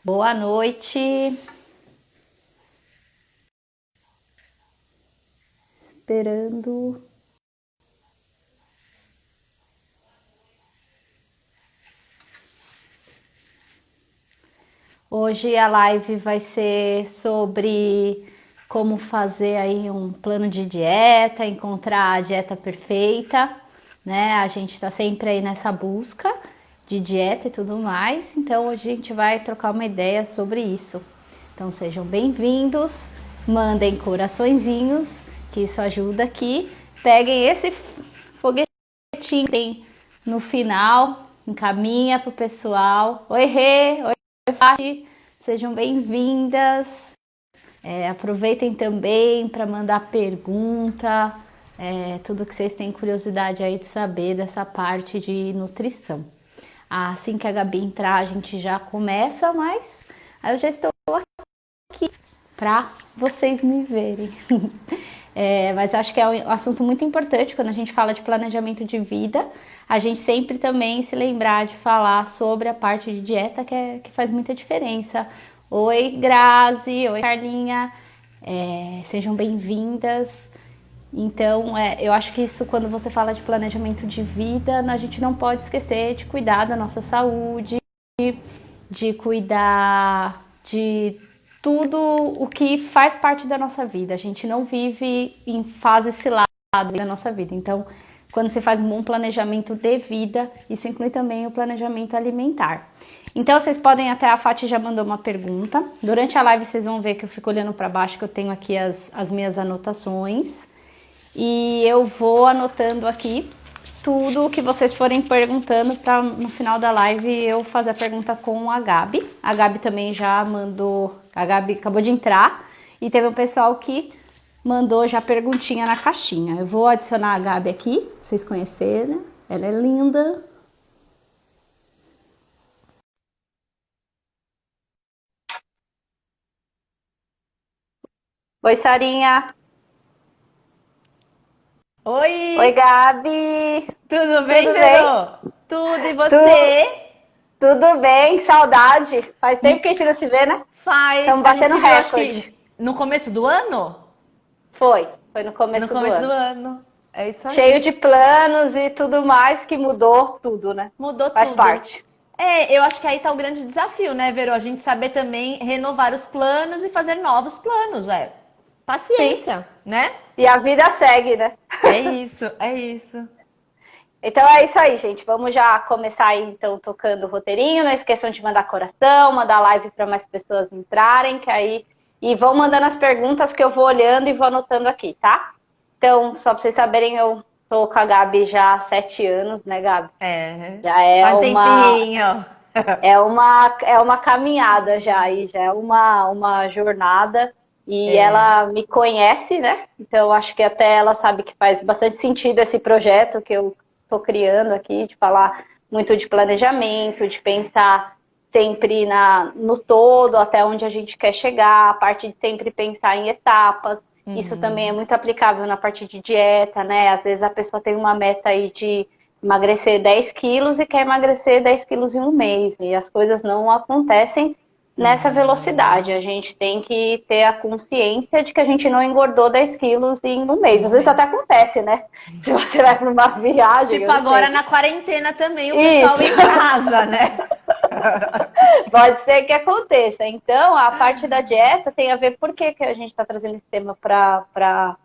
Boa noite. Esperando. Hoje a live vai ser sobre como fazer aí um plano de dieta, encontrar a dieta perfeita, né? A gente tá sempre aí nessa busca de dieta e tudo mais, então hoje a gente vai trocar uma ideia sobre isso. Então sejam bem-vindos, mandem coraçõezinhos, que isso ajuda aqui. Peguem esse foguetinho que tem no final, encaminha pro pessoal. Oi, Rê! Oi, Fati! Sejam bem-vindas. Aproveitem também para mandar pergunta, tudo que vocês têm curiosidade aí de saber dessa parte de nutrição. Assim que a Gabi entrar, a gente já começa, mas eu já estou aqui para vocês me verem. Mas acho que é um assunto muito importante quando a gente fala de planejamento de vida, a gente sempre também se lembrar de falar sobre a parte de dieta, que faz muita diferença. Oi, Grazi, oi, Carlinha, sejam bem-vindas. Então, eu acho que isso, quando você fala de planejamento de vida, a gente não pode esquecer de cuidar da nossa saúde, de cuidar de tudo o que faz parte da nossa vida. A gente não vive em fase cilada da nossa vida. Então, quando você faz um bom planejamento de vida, isso inclui também o planejamento alimentar. Então, vocês podem até, a Fati já mandou uma pergunta. Durante a live, vocês vão ver que eu fico olhando para baixo, que eu tenho aqui as minhas anotações. E eu vou anotando aqui tudo o que vocês forem perguntando para no final da live eu fazer a pergunta com a Gabi. A Gabi também já mandou, a Gabi acabou de entrar e teve um pessoal que mandou já perguntinha na caixinha. Eu vou adicionar a Gabi aqui, pra vocês conhecerem. Ela é linda. Oi, Sarinha. Oi, Oi, Gabi. tudo bem, Tudo bem? Vero? Tudo e Tu- você? Tudo bem, saudade. Faz tempo que a gente não se vê, né? Faz, Estamos a batendo gente viu, acho recorde. que no começo do ano? Foi no No começo do começo do ano. ano. É isso Cheio aí. de planos e tudo mais que mudou tudo, né? Mudou Faz tudo. parte. Eu acho que aí tá o grande desafio, né, Vero? A gente saber também renovar os planos e fazer novos planos, velho. Sim. Paciência, né? E a vida segue, né? É isso, é isso. Então é isso aí, gente. Vamos já começar aí, então, tocando o roteirinho. Não esqueçam de mandar coração, mandar live para mais pessoas entrarem, que aí. E vão mandando as perguntas que eu vou olhando e vou anotando aqui, tá? Então, só para vocês saberem, eu tô com a Gabi já há 7 anos, né, Gabi? É. Já é Faz um uma. tempinho. É uma caminhada já, e já é uma jornada. E É. ela me conhece, né? Então acho que até ela sabe que faz bastante sentido esse projeto que eu estou criando aqui, de falar muito de planejamento, de pensar sempre no todo, até onde a gente quer chegar, a parte de sempre pensar em etapas. Isso também é Uhum. muito aplicável na parte de dieta, né? Às vezes a pessoa tem uma meta aí de emagrecer 10 quilos e quer emagrecer 10 quilos em um mês. E as coisas não acontecem nessa velocidade. A gente tem que ter a consciência de que a gente não engordou 10 quilos em um mês. Em Às um vezes até mês. acontece, né? Se você vai para uma viagem, Tipo eu não agora sei. na quarentena também, o pessoal Isso, em casa, né? pode ser que aconteça. Então, a parte da dieta tem a ver por que a gente está trazendo esse tema para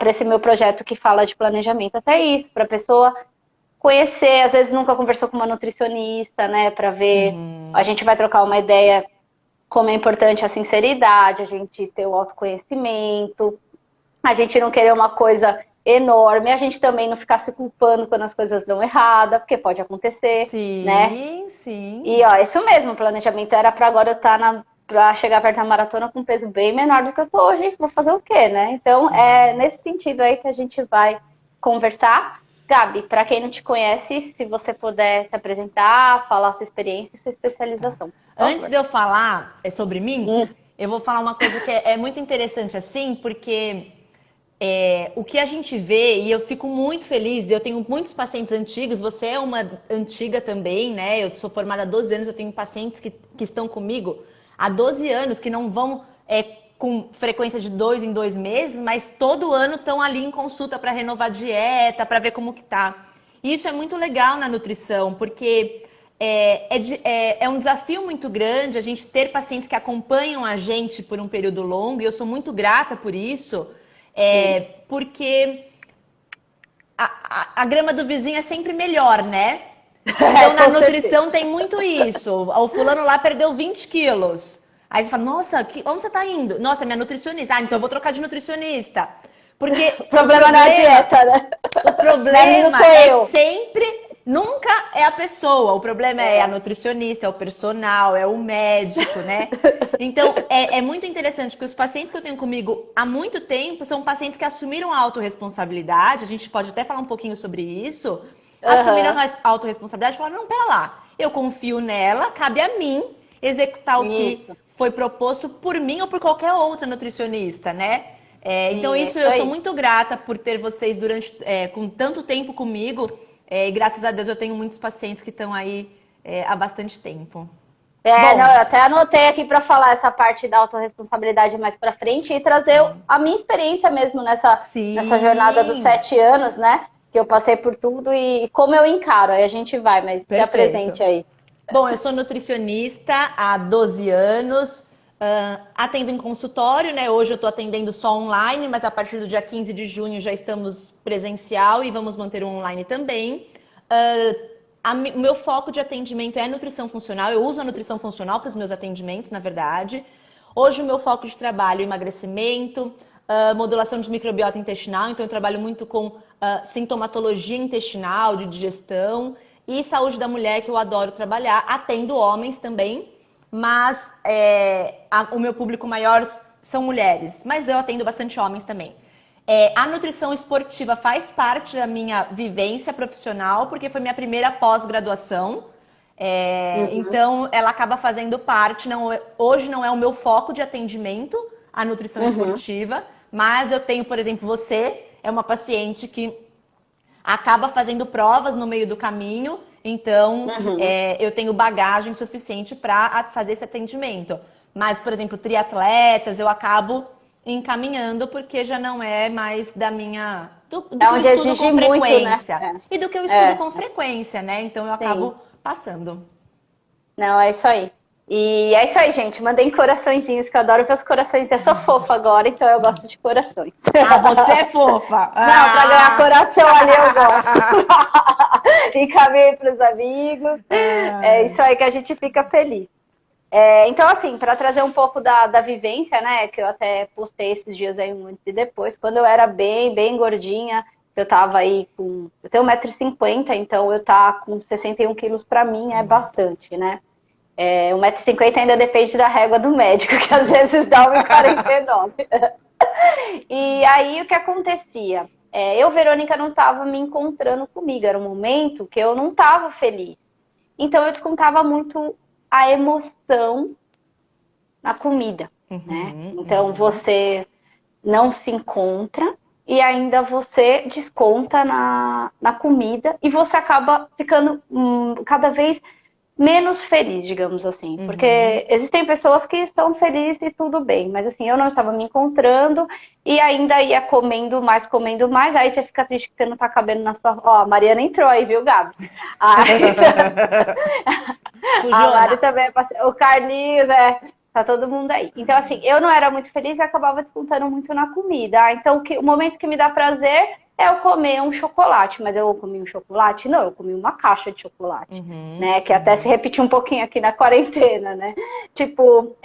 esse meu projeto que fala de planejamento. Até isso, para a pessoa conhecer, às vezes nunca conversou com uma nutricionista, né, para ver. A Uhum. gente vai trocar uma ideia como é importante a sinceridade, a gente ter o autoconhecimento, a gente não querer uma coisa enorme, a gente também não ficar se culpando quando as coisas dão errada, porque pode acontecer, né? Sim, sim. E ó, isso mesmo, o planejamento era para agora eu estar para chegar perto da maratona com um peso bem menor do que eu tô hoje, vou fazer o quê, né? Então é nesse sentido aí que a gente vai conversar. Gabi, para quem não te conhece, se você puder se apresentar, falar a sua experiência e sua Tá. especialização, por Antes favor. de eu falar sobre mim, Hum, eu vou falar uma coisa que é muito interessante assim, porque O que a gente vê, e eu fico muito feliz, eu tenho muitos pacientes antigos, você é uma antiga também, né? Eu sou formada há 12 anos, eu tenho pacientes que estão comigo há 12 anos, que não vão com frequência de 2 em 2 meses, mas todo ano estão ali em consulta para renovar a dieta, para ver como que tá. E isso é muito legal na nutrição, porque é um desafio muito grande a gente ter pacientes que acompanham a gente por um período longo, e eu sou muito grata por isso, porque a grama do vizinho é sempre melhor, né? Então, na nutrição tem muito isso. O fulano lá perdeu 20 quilos. Aí você fala, nossa, onde você tá indo? Nossa, minha nutricionista. Ah, então eu vou trocar de nutricionista. Porque o problema não é a dieta, né? O problema sempre, nunca é a pessoa. O problema é a nutricionista, é o personal, é o médico, né? Então, é muito interessante, porque os pacientes que eu tenho comigo há muito tempo são pacientes que assumiram a autorresponsabilidade. A gente pode até falar um pouquinho sobre isso. Assumiram a autorresponsabilidade e falaram, não, pera lá, eu confio nela, cabe a mim executar o que foi proposto por mim ou por qualquer outra nutricionista, né? Então isso eu sou muito grata por ter vocês com tanto tempo comigo, e graças a Deus eu tenho muitos pacientes que estão aí há bastante tempo. Não, eu até anotei aqui para falar essa parte da autorresponsabilidade mais para frente e trazer a minha experiência mesmo nessa jornada dos 7 anos, né? Que eu passei por tudo e como eu encaro, aí a gente vai, mas se apresente aí. Bom, eu sou nutricionista há 12 anos, atendo em consultório, né? Hoje eu estou atendendo só online, mas a partir do dia 15 de junho já estamos presencial e vamos manter o online também. O meu foco de atendimento é nutrição funcional, eu uso a nutrição funcional para os meus atendimentos, na verdade. Hoje o meu foco de trabalho é emagrecimento, modulação de microbiota intestinal, então eu trabalho muito com sintomatologia intestinal, de digestão e saúde da mulher, que eu adoro trabalhar. Atendo homens também, mas o meu público maior são mulheres, mas eu atendo bastante homens também. A nutrição esportiva faz parte da minha vivência profissional, porque foi minha primeira pós-graduação. Então, ela acaba fazendo parte. Hoje não é o meu foco de atendimento, a nutrição esportiva, mas eu tenho, por exemplo, você é uma paciente que acaba fazendo provas no meio do caminho, então eu tenho bagagem suficiente para fazer esse atendimento. Mas, por exemplo, triatletas, eu acabo encaminhando porque já não é mais da minha... Do que eu estudo com frequência. Muito, né? E do que eu estudo com frequência, né? Então eu acabo passando. Não, é isso aí. E é isso aí, gente. Mandem coraçõezinhos, que eu adoro ver os corações. Eu sou fofa agora, então eu gosto de corações. Ah, você é fofa! Não, pra ganhar coração ali eu gosto. Encaminhei pros amigos. É isso aí que a gente fica feliz. Então, assim, para trazer um pouco da vivência, né, que eu até postei esses dias aí, um antes e depois, quando eu era bem gordinha, eu tava aí com... Eu tenho 1,50 m, então eu tá com 61 quilos, pra mim é bastante, né? 1,50 m ainda depende da régua do médico, que às vezes dá 1,49 m. E aí, o que acontecia? Eu, Verônica, não tava me encontrando comigo, era um momento que eu não tava feliz. Então, eu descontava muito a emoção na comida, né? Então, você não se encontra e ainda você desconta na comida e você acaba ficando cada vez menos feliz, digamos assim. Porque existem pessoas que estão felizes e tudo bem, mas assim, eu não estava me encontrando e ainda ia comendo mais, aí você fica triste que você não tá cabendo na sua... Ó, a Mariana entrou aí, viu, Gabi? A Mari também, o Carlinhos, tá todo mundo aí. Então, assim, eu não era muito feliz e acabava descontando muito na comida. Então, o momento que me dá prazer é eu comer um chocolate. Mas eu comi um chocolate? Não, eu comi uma caixa de chocolate, né? Que até se repetiu um pouquinho aqui na quarentena, né? Tipo,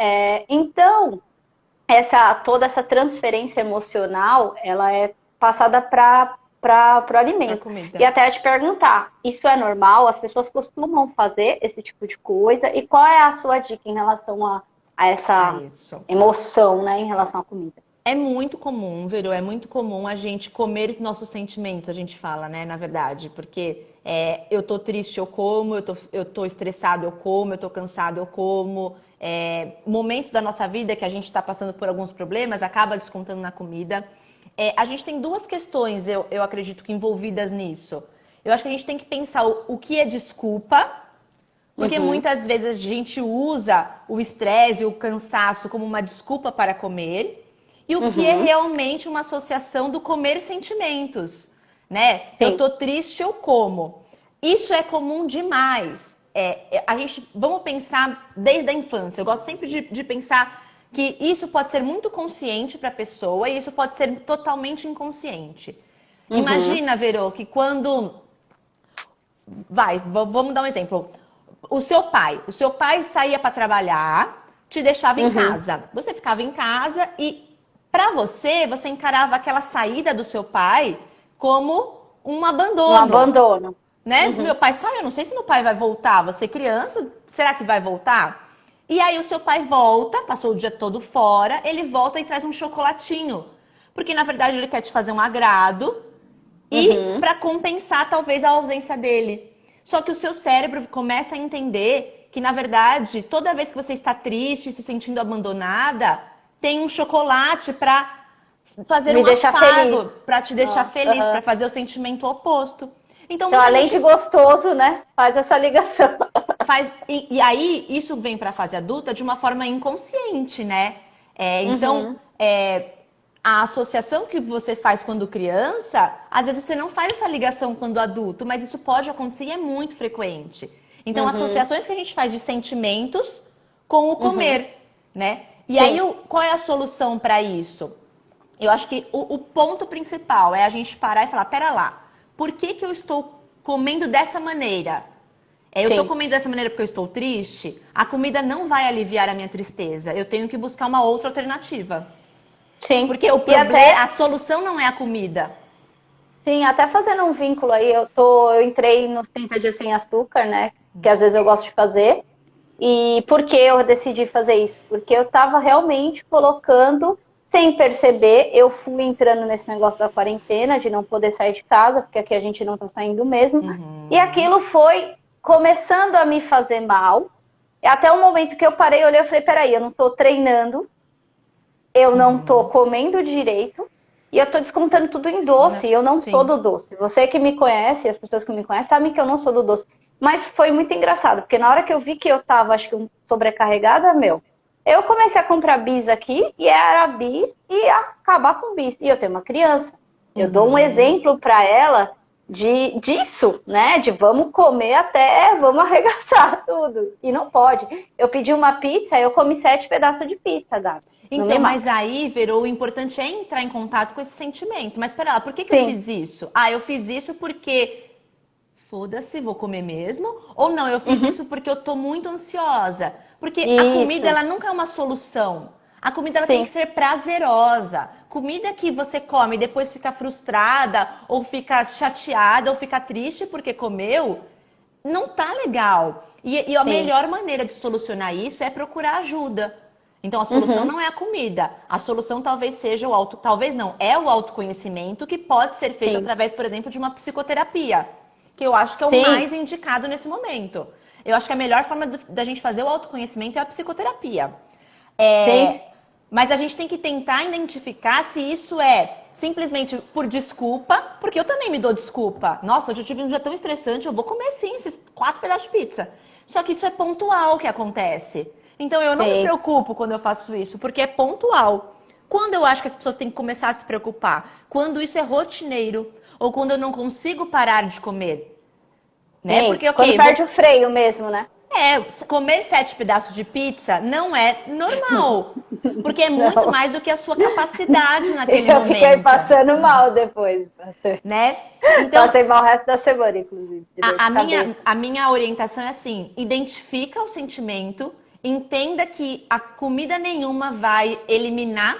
então, toda essa transferência emocional, ela é passada para o alimento. E até te perguntar, isso é normal? As pessoas costumam fazer esse tipo de coisa? E qual é a sua dica em relação a essa emoção, né, em relação à comida? É muito comum, Vero, é muito comum a gente comer os nossos sentimentos, a gente fala, né, na verdade, porque eu tô triste, eu como, eu tô estressado, eu como, eu tô cansado, eu como. Momentos da nossa vida que a gente está passando por alguns problemas, acaba descontando na comida. A gente tem duas questões, eu acredito que envolvidas nisso. Eu acho que a gente tem que pensar o que é desculpa, porque muitas vezes a gente usa o estresse, o cansaço como uma desculpa para comer, e o que é realmente uma associação do comer sentimentos, né? Sim. Eu tô triste, eu como. Isso é comum demais. Vamos pensar desde a infância. Eu gosto sempre de pensar que isso pode ser muito consciente para a pessoa e isso pode ser totalmente inconsciente. Imagina, Verô, que quando... vamos dar um exemplo. O seu pai saía para trabalhar, te deixava em casa. Você ficava em casa e, para você encarava aquela saída do seu pai como um abandono. Um abandono. Né? Meu pai saiu, eu não sei se meu pai vai voltar. Você criança, será que vai voltar? E aí o seu pai volta, passou o dia todo fora, ele volta e traz um chocolatinho. Porque, na verdade, ele quer te fazer um agrado e para compensar, talvez, a ausência dele. Só que o seu cérebro começa a entender que, na verdade, toda vez que você está triste, se sentindo abandonada, tem um chocolate para fazer um afago, para te deixar feliz, para fazer o sentimento oposto. Então além de gostoso, né? Faz essa ligação. E aí, isso vem para a fase adulta de uma forma inconsciente, né? Então, a associação que você faz quando criança, às vezes você não faz essa ligação quando adulto, mas isso pode acontecer e é muito frequente. Então, associações que a gente faz de sentimentos com o comer, né? E aí, qual é a solução para isso? Eu acho que o ponto principal é a gente parar e falar, pera lá, por que eu estou comendo dessa maneira? Eu estou comendo dessa maneira porque eu estou triste? A comida não vai aliviar a minha tristeza. Eu tenho que buscar uma outra alternativa. Sim. Porque o problema, a solução não é a comida. Sim, até fazendo um vínculo aí, eu entrei nos 30 dias sem açúcar, né? Que às vezes eu gosto de fazer. E por que eu decidi fazer isso? Porque eu estava realmente colocando, sem perceber, eu fui entrando nesse negócio da quarentena, de não poder sair de casa, porque aqui a gente não está saindo mesmo. E aquilo foi começando a me fazer mal. Até o momento que eu parei, olhei e falei, peraí, eu não estou treinando, eu não estou comendo direito, e eu estou descontando tudo em doce, e eu não sou do doce. Você que me conhece, as pessoas que me conhecem, sabem que eu não sou do doce. Mas foi muito engraçado, porque na hora que eu vi que eu estava, acho que sobrecarregada, eu comecei a comprar bis aqui, e era bis, e acabar com bis. E eu tenho uma criança. Eu dou um exemplo para ela disso, né? De vamos comer até, vamos arregaçar tudo. E não pode. Eu pedi uma pizza, eu comi 7 pedaços de pizza, gata. Então, mas aí, Verô, o importante é entrar em contato com esse sentimento. Mas pera lá, por que eu fiz isso? Eu fiz isso porque... foda-se, vou comer mesmo. Ou não, eu fiz isso porque eu tô muito ansiosa. Porque a comida, ela nunca é uma solução. A comida, ela tem que ser prazerosa. Comida que você come e depois fica frustrada, ou fica chateada, ou fica triste porque comeu, não tá legal. E a melhor maneira de solucionar isso é procurar ajuda. Então, a solução não é a comida. A solução talvez seja é o autoconhecimento, que pode ser feito através, por exemplo, de uma psicoterapia. Que eu acho que é o mais indicado nesse momento. Eu acho que a melhor forma da gente fazer o autoconhecimento é a psicoterapia. Mas a gente tem que tentar identificar se isso é simplesmente por desculpa, porque eu também me dou desculpa. Nossa, hoje eu tive um dia tão estressante, eu vou comer sim esses 4 pedaços de pizza. Só que isso é pontual que acontece. Então eu não me preocupo quando eu faço isso, porque é pontual. Quando eu acho que as pessoas têm que começar a se preocupar? Quando isso é rotineiro, ou quando eu não consigo parar de comer. Né? Porque, quando perde o freio mesmo, né? Comer 7 pedaços de pizza não é normal. Porque é muito mais do que a sua capacidade naquele momento. Eu fiquei passando mal depois. Né? Então, passei mal o resto da semana, inclusive. A minha orientação é assim, identifica o sentimento, entenda que a comida nenhuma vai eliminar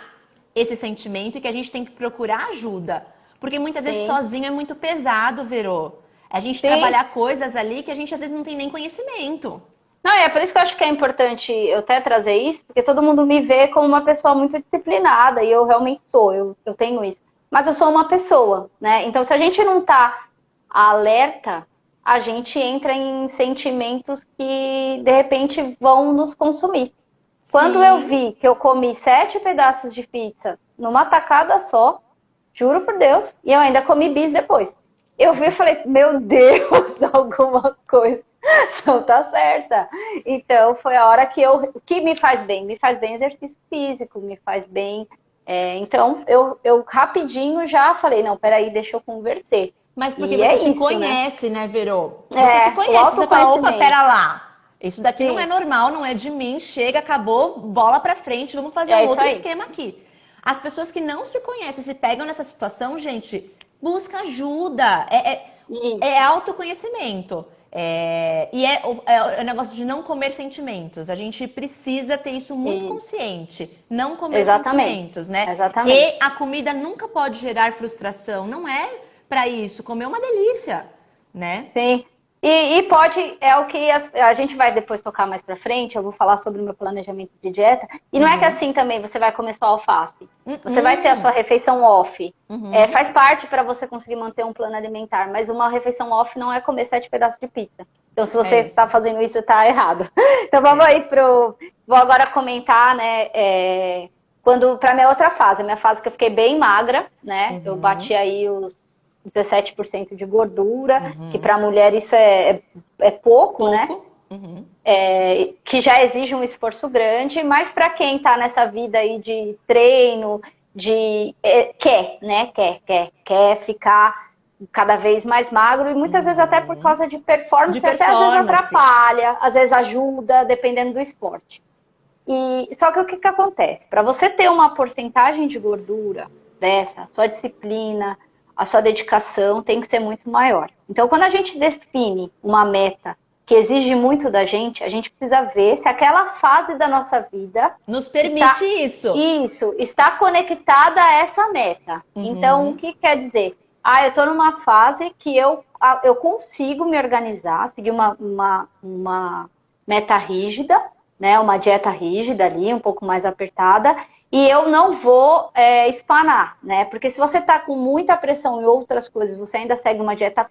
esse sentimento e que a gente tem que procurar ajuda. Porque muitas vezes sozinho é muito pesado, Verô. A gente trabalhar coisas ali que a gente às vezes não tem nem conhecimento. Não, é por isso que eu acho que é importante eu até trazer isso, porque todo mundo me vê como uma pessoa muito disciplinada, e eu realmente sou, eu tenho isso. Mas eu sou uma pessoa, né? Então, se a gente não tá alerta, a gente entra em sentimentos que, de repente, vão nos consumir. Quando eu vi que eu comi 7 pedaços de pizza numa tacada só, Juro por Deus. E eu ainda comi bis depois. Eu vi e falei, meu Deus, alguma coisa não tá certa. Então foi a hora que me faz bem exercício físico, me faz bem. Então eu rapidinho já falei, não, peraí, deixa eu converter. Mas porque E você se isso, conhece, né, Verô? Você É, se o conhece, você fala, opa, autoconhecimento. pera lá. Isso daqui não Sim. é normal, não é de mim, chega, acabou, bola pra frente, vamos fazer um Isso outro aí. esquema aqui. As pessoas que não se conhecem, se pegam nessa situação, gente, busca ajuda. É autoconhecimento. E é o negócio de não comer sentimentos. A gente precisa ter isso muito consciente. Não comer Exatamente. sentimentos, né? Exatamente. E a comida nunca pode gerar frustração. Não é pra isso. Comer é uma delícia, né? Sim. E pode, é o que a gente vai depois tocar mais pra frente, eu vou falar sobre o meu planejamento de dieta. E não é que assim também você vai comer só alface. Você vai ter a sua refeição off. Faz parte para você conseguir manter um plano alimentar, mas uma refeição off não é comer 7 pedaços de pizza. Então se você tá fazendo isso, tá errado. Então vamos aí vou agora comentar, né, pra minha outra fase. A minha fase que eu fiquei bem magra, né, eu bati aí os 17% de gordura, que para mulher isso é pouco, né? Que já exige um esforço grande, mas para quem está nessa vida aí de treino, quer ficar cada vez mais magro, e muitas vezes até por causa de performance, até às vezes atrapalha, às vezes ajuda, dependendo do esporte. Só que o que acontece? Para você ter uma porcentagem de gordura dessa, sua disciplina, a sua dedicação tem que ser muito maior. Então, quando a gente define uma meta que exige muito da gente, a gente precisa ver se aquela fase da nossa vida nos permite isso. Isso, está conectada a essa meta. Então, o que quer dizer? Eu estou numa fase que eu consigo me organizar, seguir uma meta rígida, né, uma dieta rígida ali, um pouco mais apertada, e eu não vou espanar, né? Porque se você tá com muita pressão em outras coisas, você ainda segue uma dieta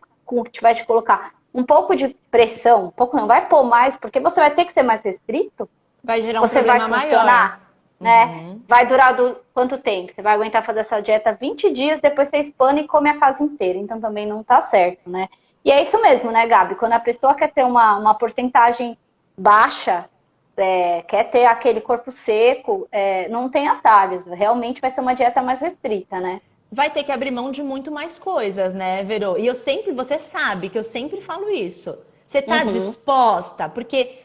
que vai te colocar um pouco de pressão, um pouco não, vai pôr mais, porque você vai ter que ser mais restrito. Vai gerar um problema maior. Né? Vai durar quanto tempo? Você vai aguentar fazer essa dieta 20 dias, depois você espana e come a casa inteira. Então também não tá certo, né? E é isso mesmo, né, Gabi? Quando a pessoa quer ter uma porcentagem baixa, quer ter aquele corpo seco, não tem atalhos. Realmente vai ser uma dieta mais restrita, né? Vai ter que abrir mão de muito mais coisas, né, Verô? E você sabe que eu sempre falo isso. Você tá disposta? Porque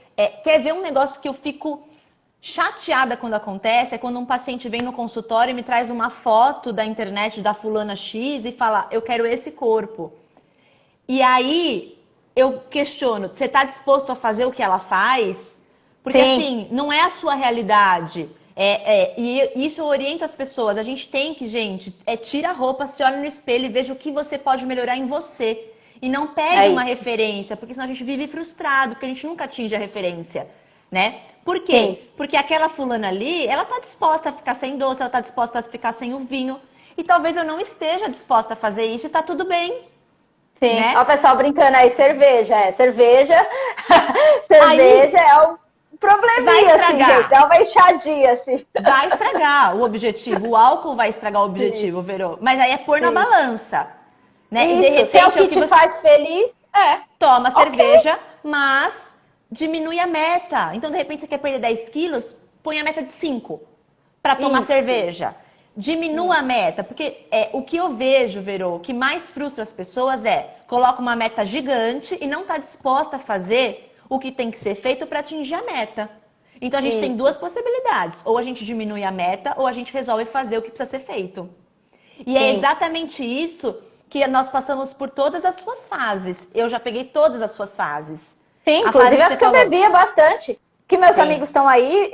quer ver um negócio que eu fico chateada quando acontece? É quando um paciente vem no consultório e me traz uma foto da internet da fulana X e fala, eu quero esse corpo. E aí eu questiono, você tá disposto a fazer o que ela faz? Porque assim, não é a sua realidade. E isso eu oriento as pessoas. A gente tem que, tira a roupa, se olha no espelho e veja o que você pode melhorar em você. E não pegue uma referência, porque senão a gente vive frustrado, porque a gente nunca atinge a referência, né? Por quê? Sim. Porque aquela fulana ali, ela tá disposta a ficar sem doce, ela tá disposta a ficar sem o vinho. E talvez eu não esteja disposta a fazer isso e tá tudo bem. Sim, né? Olha o pessoal brincando aí, cerveja. Cerveja é um probleminha, vai estragar. Assim, gente, dá uma enxadinha, assim. Vai estragar o objetivo, o álcool vai estragar o objetivo, Verô. Mas aí é pôr na balança, né? Isso, e de repente se é o que te faz feliz, toma cerveja, mas diminui a meta. Então, de repente, você quer perder 10 quilos, põe a meta de 5 para tomar cerveja. Diminua a meta, porque o que eu vejo, Verô, o que mais frustra as pessoas coloca uma meta gigante e não está disposta a fazer o que tem que ser feito para atingir a meta. Então a gente tem duas possibilidades, ou a gente diminui a meta, ou a gente resolve fazer o que precisa ser feito. E é exatamente isso que nós passamos por todas as suas fases. Eu já peguei todas as suas fases. Sim, inclusive as que eu bebia bastante. Que meus amigos estão aí,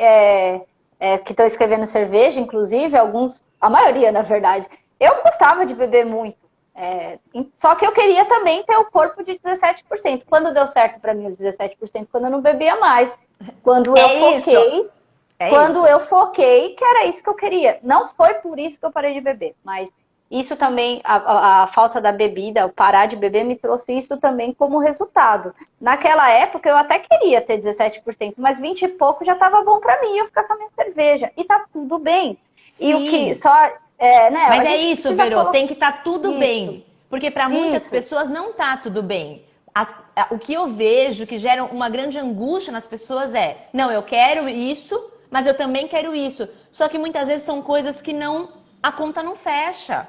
que estão escrevendo cerveja, inclusive, alguns, a maioria, na verdade. Eu gostava de beber muito. Só que eu queria também ter o corpo de 17%. Quando deu certo para mim os 17%? Quando eu não bebia mais. Quando eu foquei, que era isso que eu queria. Não foi por isso que eu parei de beber, mas isso também, a falta da bebida, o parar de beber, me trouxe isso também como resultado. Naquela época eu até queria ter 17%, mas 20 e pouco já estava bom para mim, eu ficar com a minha cerveja. E tá tudo bem. E Né, Mas é isso, Verô, tem que estar tudo isso. bem. Porque para muitas pessoas não tá tudo bem. O que eu vejo que gera uma grande angústia nas pessoas é, não, eu quero isso, mas eu também quero isso. Só que muitas vezes são coisas que a conta não fecha.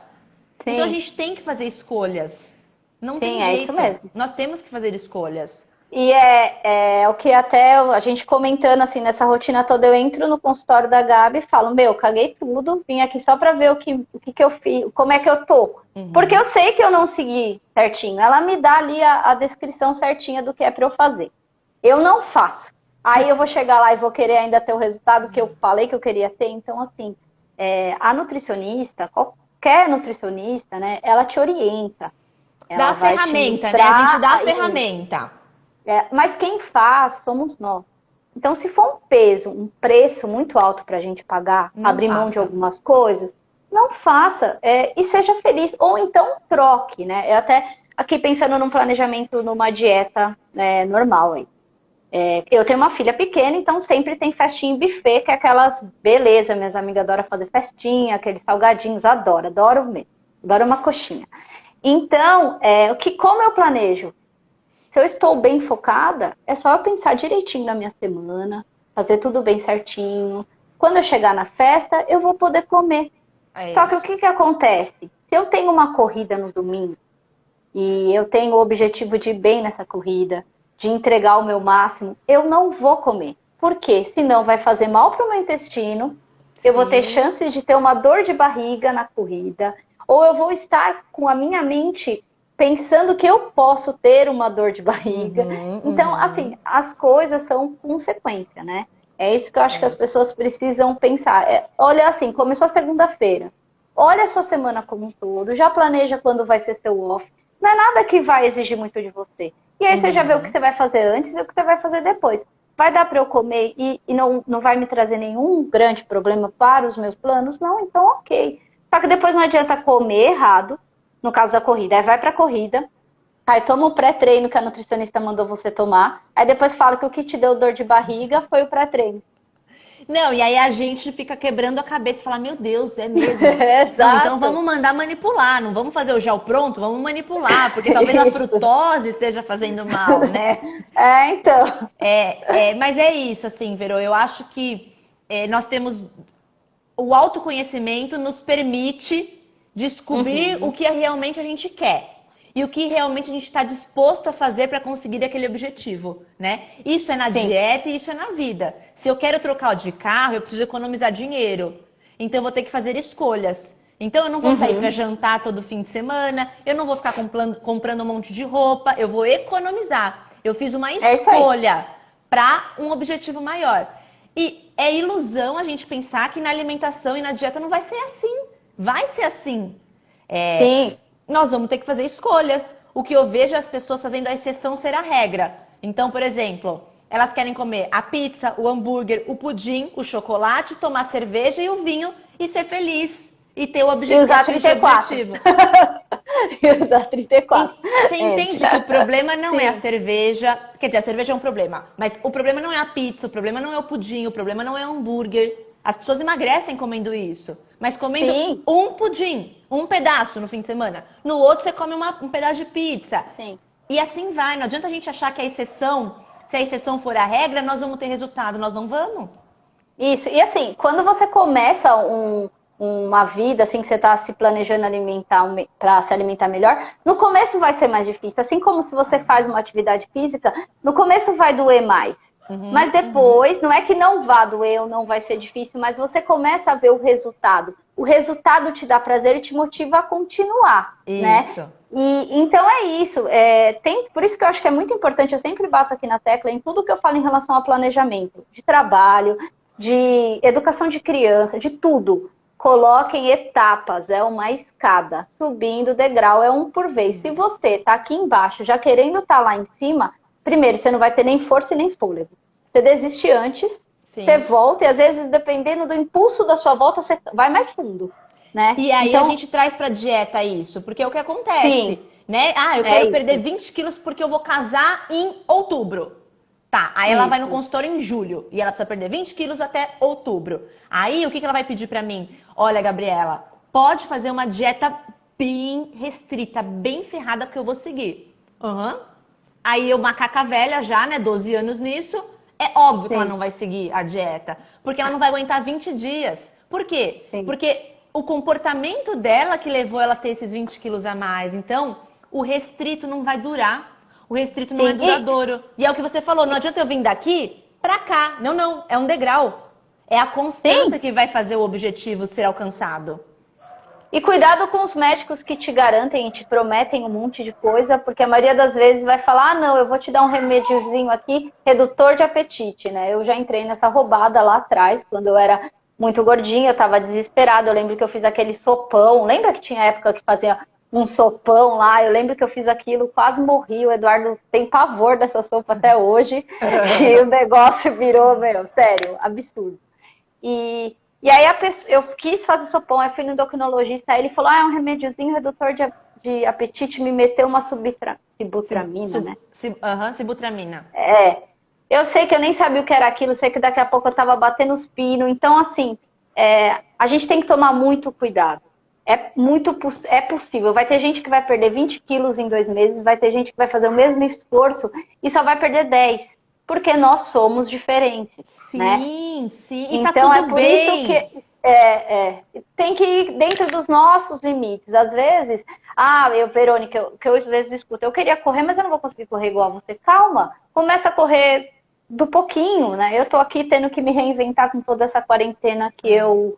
Sim. Então a gente tem que fazer escolhas. Não tem é jeito. Isso mesmo. Nós temos que fazer escolhas. E é o que até a gente comentando assim, nessa rotina toda, eu entro no consultório da Gabi e falo, caguei tudo, vim aqui só pra ver o que eu fiz, como é que eu tô. Porque eu sei que eu não segui certinho. Ela me dá ali a descrição certinha do que é pra eu fazer. Eu não faço. Aí eu vou chegar lá e vou querer ainda ter o resultado que eu falei que eu queria ter. Então, assim, a nutricionista, qualquer nutricionista, né, ela te orienta. Dá a ferramenta, né? A gente dá a ferramenta. Mas quem faz somos nós. Então, se for um preço muito alto para a gente pagar, abrir mão de algumas coisas, não faça e seja feliz. Ou então troque, né? Eu até aqui pensando num planejamento, numa dieta normal. Eu tenho uma filha pequena, então sempre tem festinha em buffet, que é aquelas beleza. Minhas amigas adoram fazer festinha, aqueles salgadinhos, adoro mesmo. Adoro uma coxinha. Então, como eu planejo? Se eu estou bem focada, é só eu pensar direitinho na minha semana, fazer tudo bem certinho. Quando eu chegar na festa, eu vou poder comer. Só que o que acontece? Se eu tenho uma corrida no domingo, e eu tenho o objetivo de ir bem nessa corrida, de entregar o meu máximo, eu não vou comer. Por quê? Senão vai fazer mal para o meu intestino, eu vou ter chances de ter uma dor de barriga na corrida, ou eu vou estar com a minha mente pensando que eu posso ter uma dor de barriga. Então, assim, as coisas são consequência, né? É isso que eu acho que as pessoas precisam pensar. Olha assim, começou segunda-feira. Olha a sua semana como um todo. Já planeja quando vai ser seu off. Não é nada que vai exigir muito de você. E aí você já vê o que você vai fazer antes e o que você vai fazer depois. Vai dar para eu comer e não vai me trazer nenhum grande problema para os meus planos? Não, então ok. Só que depois não adianta comer errado, no caso da corrida. Aí vai pra corrida, aí toma o pré-treino que a nutricionista mandou você tomar, aí depois fala que o que te deu dor de barriga foi o pré-treino. Não, e aí a gente fica quebrando a cabeça e fala, meu Deus, é mesmo? Exato. Não, então vamos mandar manipular, não vamos fazer o gel pronto, vamos manipular, porque talvez a frutose esteja fazendo mal, né? Então. Mas é isso, assim, Verô, eu acho que nós temos... O autoconhecimento nos permite descobrir o que realmente a gente quer e o que realmente a gente está disposto a fazer para conseguir aquele objetivo, né? Isso é na dieta e isso é na vida. Se eu quero trocar de carro, eu preciso economizar dinheiro. Então eu vou ter que fazer escolhas. Então eu não vou sair para jantar todo fim de semana, eu não vou ficar comprando um monte de roupa, eu vou economizar. Eu fiz uma escolha para um objetivo maior. E é ilusão a gente pensar que na alimentação e na dieta não vai ser assim. Vai ser assim. Sim. Nós vamos ter que fazer escolhas. O que eu vejo é as pessoas fazendo a exceção ser a regra. Então, por exemplo, elas querem comer a pizza, o hambúrguer, o pudim, o chocolate, tomar cerveja e o vinho e ser feliz. E ter o objetivo. E usar 34. E usar 34. Você entende que o problema não é a cerveja. Quer dizer, a cerveja é um problema. Mas o problema não é a pizza, o problema não é o pudim, o problema não é o hambúrguer. As pessoas emagrecem comendo isso. Mas comendo um pudim, um pedaço no fim de semana. No outro você come um pedaço de pizza. Sim. E assim vai. Não adianta a gente achar que a exceção, se a exceção for a regra, nós vamos ter resultado. Nós não vamos. Isso. E assim, quando você começa uma vida assim que você está se planejando para se alimentar melhor, no começo vai ser mais difícil. Assim como se você faz uma atividade física, no começo vai doer mais. Mas depois, não é que não vá doer ou não vai ser difícil, mas você começa a ver o resultado. O resultado te dá prazer e te motiva a continuar, isso. Né? E então é isso. Por isso que eu acho que é muito importante, eu sempre bato aqui na tecla em tudo que eu falo em relação a planejamento, de trabalho, de educação de criança, de tudo. Coloquem etapas, é uma escada, subindo degrau, é um por vez. Se você tá aqui embaixo já querendo estar lá em cima, primeiro, você não vai ter nem força e nem fôlego. Você desiste antes, você volta, e às vezes, dependendo do impulso da sua volta, você vai mais fundo, né? E aí a gente traz pra dieta isso, porque é o que acontece, né? Eu quero perder 20 quilos porque eu vou casar em outubro. Tá, aí ela vai no consultório em julho, e ela precisa perder 20 quilos até outubro. Aí, o que ela vai pedir pra mim? Olha, Gabriela, pode fazer uma dieta bem restrita, bem ferrada que eu vou seguir. Aí eu, macaca velha já, né, 12 anos nisso, é óbvio que ela não vai seguir a dieta, porque ela não vai aguentar 20 dias. Por quê? Sim. Porque o comportamento dela que levou ela a ter esses 20 quilos a mais. Então, o restrito não vai durar. O restrito não é duradouro. E é o que você falou, não adianta eu vir daqui pra cá. Não, é um degrau. É a constância que vai fazer o objetivo ser alcançado. E cuidado com os médicos que te garantem e te prometem um monte de coisa, porque a maioria das vezes vai falar, não, eu vou te dar um remédiozinho aqui, redutor de apetite, né? Eu já entrei nessa roubada lá atrás, quando eu era muito gordinha, eu tava desesperada, eu lembro que eu fiz aquele sopão, lembra que tinha época que fazia um sopão lá, eu lembro que eu fiz aquilo, quase morri, o Eduardo tem pavor dessa sopa até hoje, e o negócio virou, sério, absurdo. E aí eu quis fazer sopão, aí fui no endocrinologista, aí ele falou, é um remédiozinho redutor de apetite, me meteu uma sibutramina, né? Sibutramina. Eu sei que eu nem sabia o que era aquilo, sei que daqui a pouco eu tava batendo os pinos, então assim, a gente tem que tomar muito cuidado. É possível, vai ter gente que vai perder 20 quilos em 2 meses, vai ter gente que vai fazer o mesmo esforço e só vai perder 10. Porque nós somos diferentes, né? Sim. E então tá tudo bem. Isso que tem que ir dentro dos nossos limites. Às vezes, Verônica, que eu às vezes escuto, eu queria correr, mas eu não vou conseguir correr igual você. Calma, começa a correr do pouquinho, né? Eu tô aqui tendo que me reinventar com toda essa quarentena que eu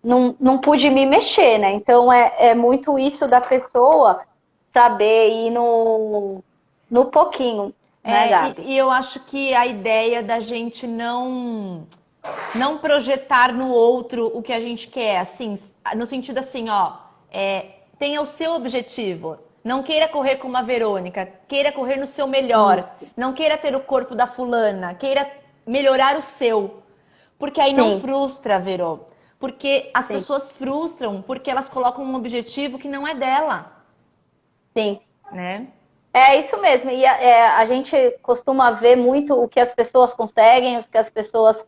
não pude me mexer, né? Então é muito isso da pessoa saber ir no pouquinho. E eu acho que a ideia da gente não projetar no outro o que a gente quer, assim, no sentido assim, tenha o seu objetivo. Não queira correr como a Verônica, queira correr no seu melhor. Não queira ter o corpo da fulana, queira melhorar o seu. Porque aí não frustra, Verô. Porque as pessoas frustram porque elas colocam um objetivo que não é dela. Sim. Né? É isso mesmo, e a gente costuma ver muito o que as pessoas conseguem, o que as pessoas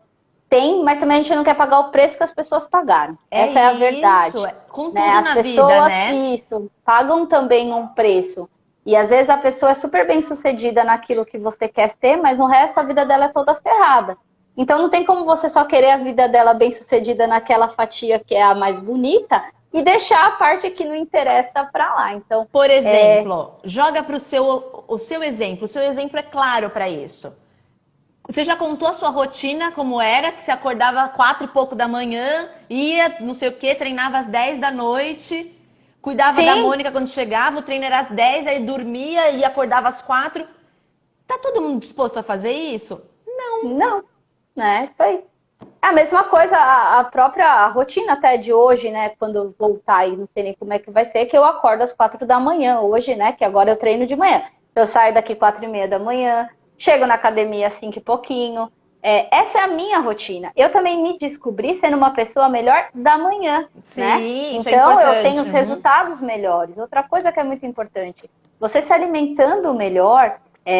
têm, mas também a gente não quer pagar o preço que as pessoas pagaram. Essa é a verdade. Com tudo né? na pessoas, vida, né? Isso, pagam também um preço. E às vezes a pessoa é super bem sucedida naquilo que você quer ter, mas no resto a vida dela é toda ferrada. Então não tem como você só querer a vida dela bem sucedida naquela fatia que é a mais bonita, e deixar a parte que não interessa para lá. Então, por exemplo, joga para o seu exemplo. O seu exemplo é claro para isso. Você já contou a sua rotina como era? Que você acordava 4 e pouco da manhã, ia não sei o que, treinava às 10 da noite, cuidava da Mônica quando chegava, o treino era às 10, aí dormia e acordava às 4. Tá todo mundo disposto a fazer isso? Não, né? Isso aí. É a mesma coisa, a própria rotina até de hoje, né? Quando eu voltar e não sei nem como é que vai ser, que eu acordo às 4 da manhã hoje, né? Que agora eu treino de manhã. Eu saio daqui 4:30 da manhã, chego na academia às 5 e pouquinho. Essa é a minha rotina. Eu também me descobri sendo uma pessoa melhor da manhã, né? Então eu tenho os resultados melhores. Outra coisa que é muito importante, você se alimentando melhor,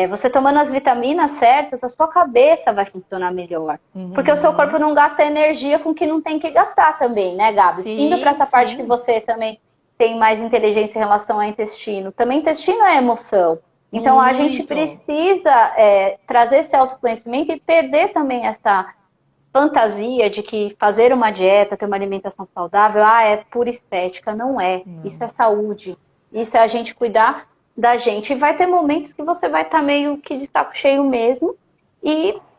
você tomando as vitaminas certas, a sua cabeça vai funcionar melhor. Porque o seu corpo não gasta energia com o que não tem que gastar também, né, Gabi? Indo para essa parte que você também tem mais inteligência em relação ao intestino. Também intestino é emoção. Então a gente precisa trazer esse autoconhecimento e perder também essa fantasia de que fazer uma dieta, ter uma alimentação saudável, é pura estética. Não é. Isso é saúde. Isso é a gente cuidar da gente. E vai ter momentos que você vai estar meio que de saco cheio mesmo.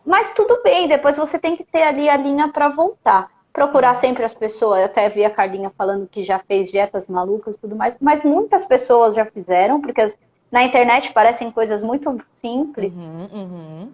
Mas tudo bem, depois você tem que ter ali a linha para voltar. Procurar sempre as pessoas. Eu até vi a Carlinha falando que já fez dietas malucas e tudo mais. Mas muitas pessoas já fizeram, porque na internet parecem coisas muito simples.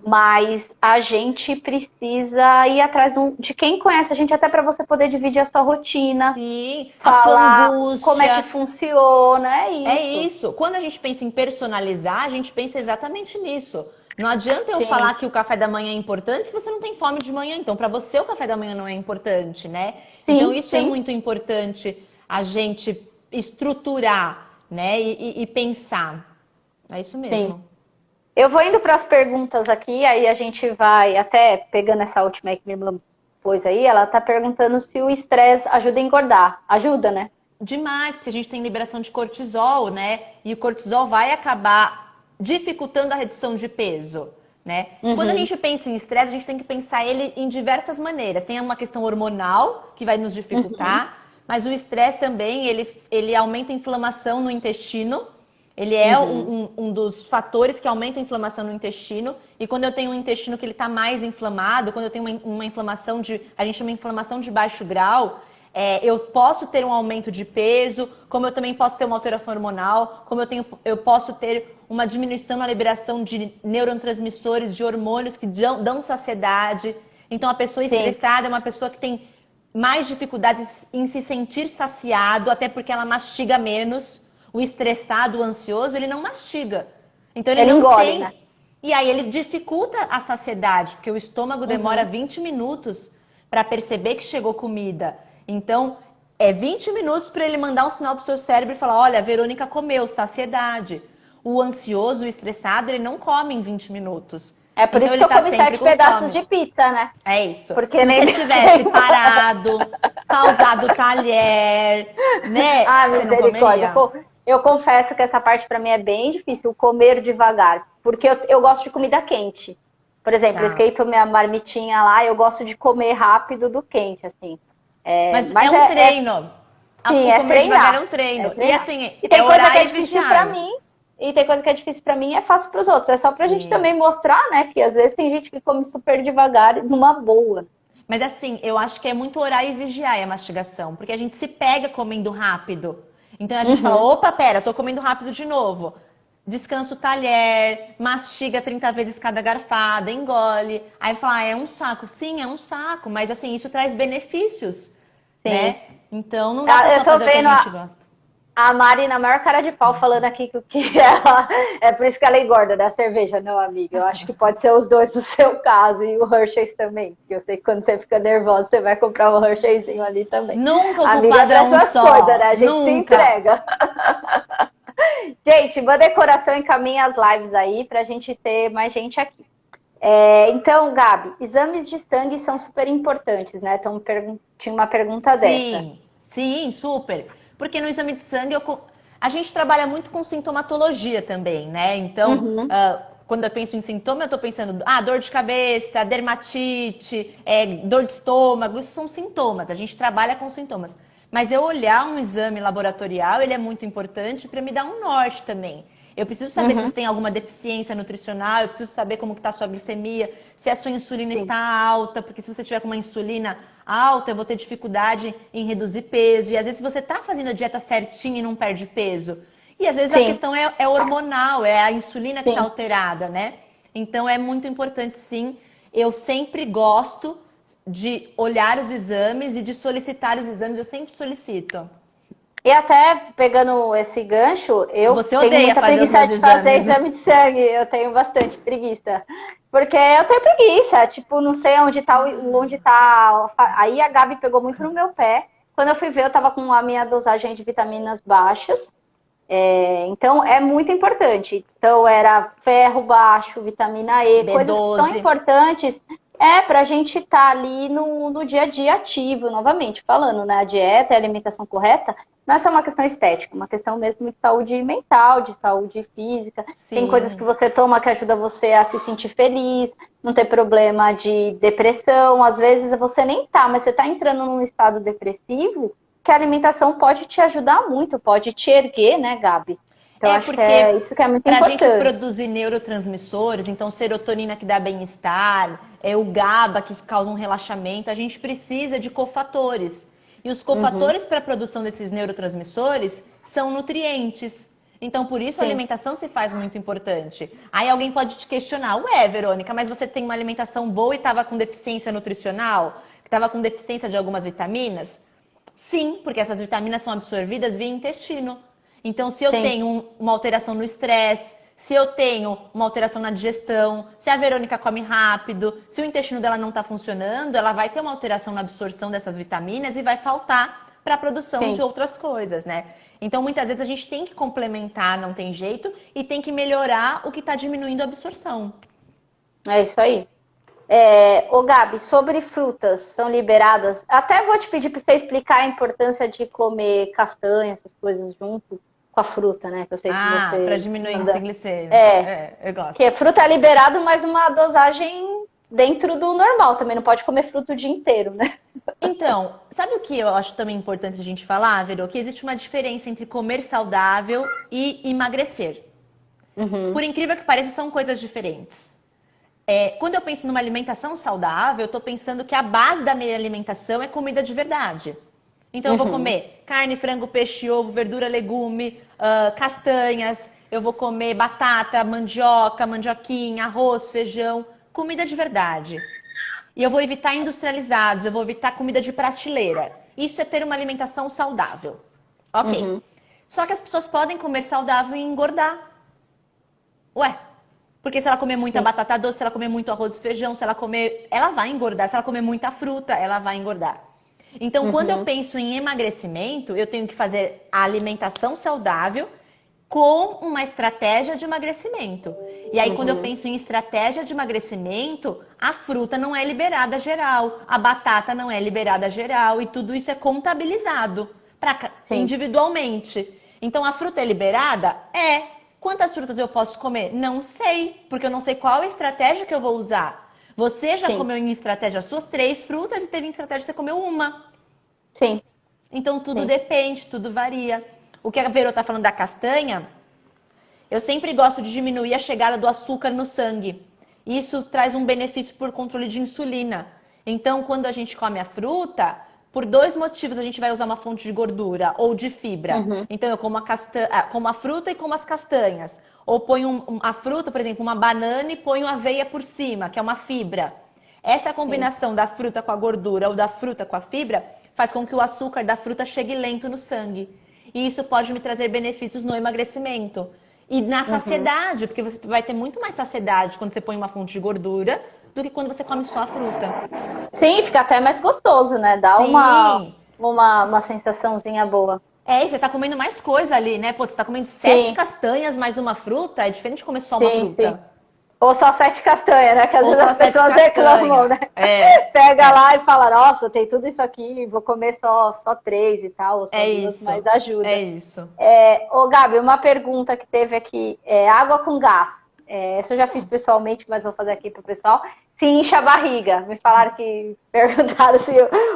Mas a gente precisa ir atrás de quem conhece a gente, até para você poder dividir a sua rotina. Sim, falar a angústia. Como é que funciona, É isso. Quando a gente pensa em personalizar, a gente pensa exatamente nisso. Não adianta eu falar que o café da manhã é importante se você não tem fome de manhã. Então, para você, o café da manhã não é importante, né? Então, isso é muito importante a gente estruturar, né? E pensar. É isso mesmo. Sim. Eu vou indo para as perguntas aqui, aí a gente vai até pegando essa última aí que minha irmã pôs aí. Ela tá perguntando se o estresse ajuda a engordar. Ajuda, né? demais, porque a gente tem liberação de cortisol, né? E o cortisol vai acabar dificultando a redução de peso, né? Quando a gente pensa em estresse, a gente tem que pensar ele em diversas maneiras. Tem uma questão hormonal, que vai nos dificultar, mas o estresse também, ele aumenta a inflamação no intestino. Ele é um dos fatores que aumenta a inflamação no intestino. E quando eu tenho um intestino que ele está mais inflamado, quando eu tenho uma inflamação a gente chama de inflamação de baixo grau, eu posso ter um aumento de peso, como eu também posso ter uma alteração hormonal, como eu posso ter uma diminuição na liberação de neurotransmissores, de hormônios que dão saciedade. Então, a pessoa estressada é uma pessoa que tem mais dificuldades em se sentir saciado, até porque ela mastiga menos. O estressado, o ansioso, ele não mastiga. Então, ele não engole, tem... né? E aí, ele dificulta a saciedade, porque o estômago demora 20 minutos para perceber que chegou comida. Então, é 20 minutos para ele mandar um sinal para o seu cérebro e falar, olha, a Verônica comeu, saciedade. O ansioso, o estressado, ele não come em 20 minutos. É por então, isso que eu comi 7 pedaços de pizza, né? É isso. Porque se nem você tivesse parado, pausado o talher, né? Ah, você não misericórdia. comeria? Eu confesso que essa parte para mim é bem difícil, comer devagar. Porque eu gosto de comida quente. Por exemplo, eu esquento minha marmitinha lá, eu gosto de comer rápido do quente, assim. Mas é um treino. Sim, comer devagar é um treino. E assim, e tem coisa que é difícil para mim. E tem coisa que é difícil pra mim e é fácil pros outros. É só pra gente também mostrar, né? Que às vezes tem gente que come super devagar numa boa. Mas assim, eu acho que é muito orar e vigiar a mastigação. Porque a gente se pega comendo rápido. Então a gente fala, opa, pera, tô comendo rápido de novo. Descansa o talher, mastiga 30 vezes cada garfada, engole. Aí fala, é um saco. Sim, é um saco. Mas assim, isso traz benefícios, né? Então não dá pra só fazer o que a gente gosta. A Mari, na maior cara de pau, falando aqui que ela... É por isso que ela engorda da cerveja, não, amiga? Eu acho que pode ser os dois no seu caso. E o Hershey's também. Porque eu sei que quando você fica nervosa, você vai comprar um Hersheyzinho ali também. Nunca o amiga, culpado é um só. Coisas, né? A gente Nunca. se entrega. Gente, manda coração, encaminha as lives aí pra gente ter mais gente aqui. Então, Gabi, exames de sangue são super importantes, né? Então, tinha uma pergunta dessa. Sim, super. Porque no exame de sangue, a gente trabalha muito com sintomatologia também, né? Então, quando eu penso em sintoma, eu estou pensando, dor de cabeça, dermatite, dor de estômago, isso são sintomas. A gente trabalha com sintomas. Mas eu olhar um exame laboratorial, ele é muito importante para me dar um norte também. Eu preciso saber se você tem alguma deficiência nutricional, eu preciso saber como que está a sua glicemia, se a sua insulina está alta, porque se você tiver com uma insulina alta, eu vou ter dificuldade em reduzir peso. E às vezes se você está fazendo a dieta certinha e não perde peso. E às vezes a questão é hormonal, é a insulina que está alterada, né? Então é muito importante, sim. Eu sempre gosto de olhar os exames e de solicitar os exames, eu sempre solicito. E até pegando esse gancho, eu tenho muita preguiça de fazer exame de sangue. Eu tenho bastante preguiça. Porque eu tenho preguiça, tipo, não sei onde tá. Aí a Gabi pegou muito no meu pé. Quando eu fui ver, eu tava com a minha dosagem de vitaminas baixas. Então, é muito importante. Então, era ferro baixo, vitamina E, B12. Coisas tão importantes. Pra gente estar ali no dia a dia ativo, novamente, falando, né? A dieta e a alimentação correta não é só uma questão estética, uma questão mesmo de saúde mental, de saúde física. Sim. Tem coisas que você toma que ajuda você a se sentir feliz, não ter problema de depressão. Às vezes você nem tá, mas você tá entrando num estado depressivo, que a alimentação pode te ajudar muito, pode te erguer, né, Gabi? Então, acho que é isso que é muito importante. Pra gente produzir neurotransmissores, então serotonina que dá bem-estar, o GABA que causa um relaxamento, a gente precisa de cofatores. E os cofatores para a produção desses neurotransmissores são nutrientes. Então, por isso a alimentação se faz muito importante. Aí alguém pode te questionar, Verônica, mas você tem uma alimentação boa e estava com deficiência nutricional? Estava com deficiência de algumas vitaminas? Sim, porque essas vitaminas são absorvidas via intestino. Então, se eu tenho uma alteração no estresse, se eu tenho uma alteração na digestão, se a Verônica come rápido, se o intestino dela não está funcionando, ela vai ter uma alteração na absorção dessas vitaminas e vai faltar para a produção de outras coisas, né? Então, muitas vezes a gente tem que complementar, não tem jeito, e tem que melhorar o que está diminuindo a absorção. É isso aí. Ô Gabi, sobre frutas, são liberadas? Até vou te pedir para você explicar a importância de comer castanha, essas coisas junto com a fruta, né? Que eu sei que você para diminuir o anda. índice glicêmico. Eu gosto. Que fruta é liberado, mas uma dosagem dentro do normal também. Não pode comer fruta o dia inteiro, né? Então, sabe o que eu acho também importante a gente falar, Vero? Que existe uma diferença entre comer saudável e emagrecer. Por incrível que pareça, são coisas diferentes. Quando eu penso numa alimentação saudável, eu estou pensando que a base da minha alimentação é comida de verdade. Então, eu vou comer carne, frango, peixe, ovo, verdura, legume, castanhas. Eu vou comer batata, mandioca, mandioquinha, arroz, feijão. Comida de verdade. E eu vou evitar industrializados, eu vou evitar comida de prateleira. Isso é ter uma alimentação saudável. Ok. Só que as pessoas podem comer saudável e engordar. Ué, porque se ela comer muita batata doce, se ela comer muito arroz e feijão, se ela comer, ela vai engordar. Se ela comer muita fruta, ela vai engordar. Então, quando eu penso em emagrecimento, eu tenho que fazer a alimentação saudável com uma estratégia de emagrecimento. E aí, quando eu penso em estratégia de emagrecimento, a fruta não é liberada geral, a batata não é liberada geral, e tudo isso é contabilizado individualmente. Então, a fruta é liberada? Quantas frutas eu posso comer? Não sei, porque eu não sei qual estratégia que eu vou usar. Você já comeu em estratégia suas 3 frutas e teve em estratégia você comeu uma. Sim. Então, tudo depende, tudo varia. O que a Vero está falando da castanha, eu sempre gosto de diminuir a chegada do açúcar no sangue. Isso traz um benefício por controle de insulina. Então, quando a gente come a fruta, por 2 motivos a gente vai usar uma fonte de gordura ou de fibra. Então, eu como a fruta e como as castanhas. Ou ponho a fruta, por exemplo, uma banana e ponho aveia por cima, que é uma fibra. Essa combinação da fruta com a gordura ou da fruta com a fibra faz com que o açúcar da fruta chegue lento no sangue. E isso pode me trazer benefícios no emagrecimento. E na saciedade, porque você vai ter muito mais saciedade quando você põe uma fonte de gordura do que quando você come só a fruta. Sim, fica até mais gostoso, né? Dá uma sensaçãozinha boa. E você tá comendo mais coisa ali, né? Pô, você tá comendo 7 castanhas mais uma fruta, é diferente de comer só uma fruta. Sim. Ou só 7 castanhas, né? Que às Ou vezes só as 7 pessoas reclamam, né? Pega lá e fala, nossa, tem tudo isso aqui, vou comer só 3 e tal, ou só 2, mas ajuda. É isso. Ô, Gabi, uma pergunta que teve aqui, água com gás. Essa eu já fiz pessoalmente, mas vou fazer aqui pro pessoal. Se incha a barriga. Me falaram que perguntaram se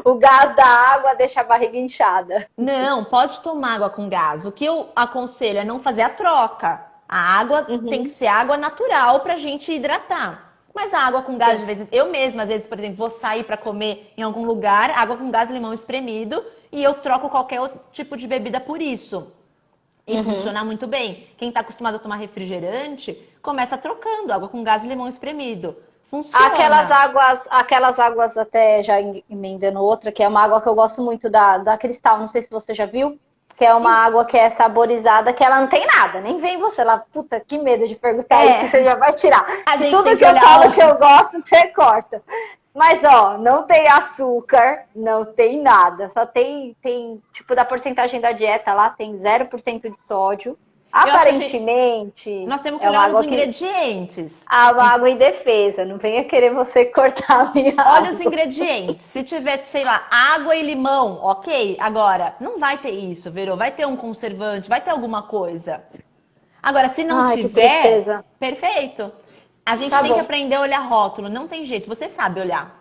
o gás da água deixa a barriga inchada. Não, pode tomar água com gás. O que eu aconselho é não fazer a troca. A água tem que ser água natural pra gente hidratar. Mas a água com gás, de vez em quando, eu mesma, às vezes, por exemplo, vou sair pra comer em algum lugar, água com gás, limão espremido, e eu troco qualquer outro tipo de bebida por isso. E funciona muito bem. Quem tá acostumado a tomar refrigerante, começa trocando água com gás e limão espremido. Funciona. Aquelas águas, até já emendando outra, que é uma água que eu gosto muito da Cristal, não sei se você já viu. Que é uma água que é saborizada, que ela não tem nada, nem vem você lá, puta, que medo de perguntar isso, você já vai tirar. Tudo que eu falo que eu gosto, você corta. Mas, ó, não tem açúcar, não tem nada, só tem tipo, da porcentagem da dieta lá, tem 0% de sódio. Aparentemente... Nós temos que olhar os ingredientes. Uma água indefesa, não venha querer você cortar a minha água. Olha os ingredientes. Se tiver, sei lá, água e limão, ok. Agora, não vai ter isso, Verô. Vai ter um conservante, vai ter alguma coisa. Agora, se não tiver, perfeito. A gente tem que aprender a olhar rótulo. Não tem jeito, você sabe olhar.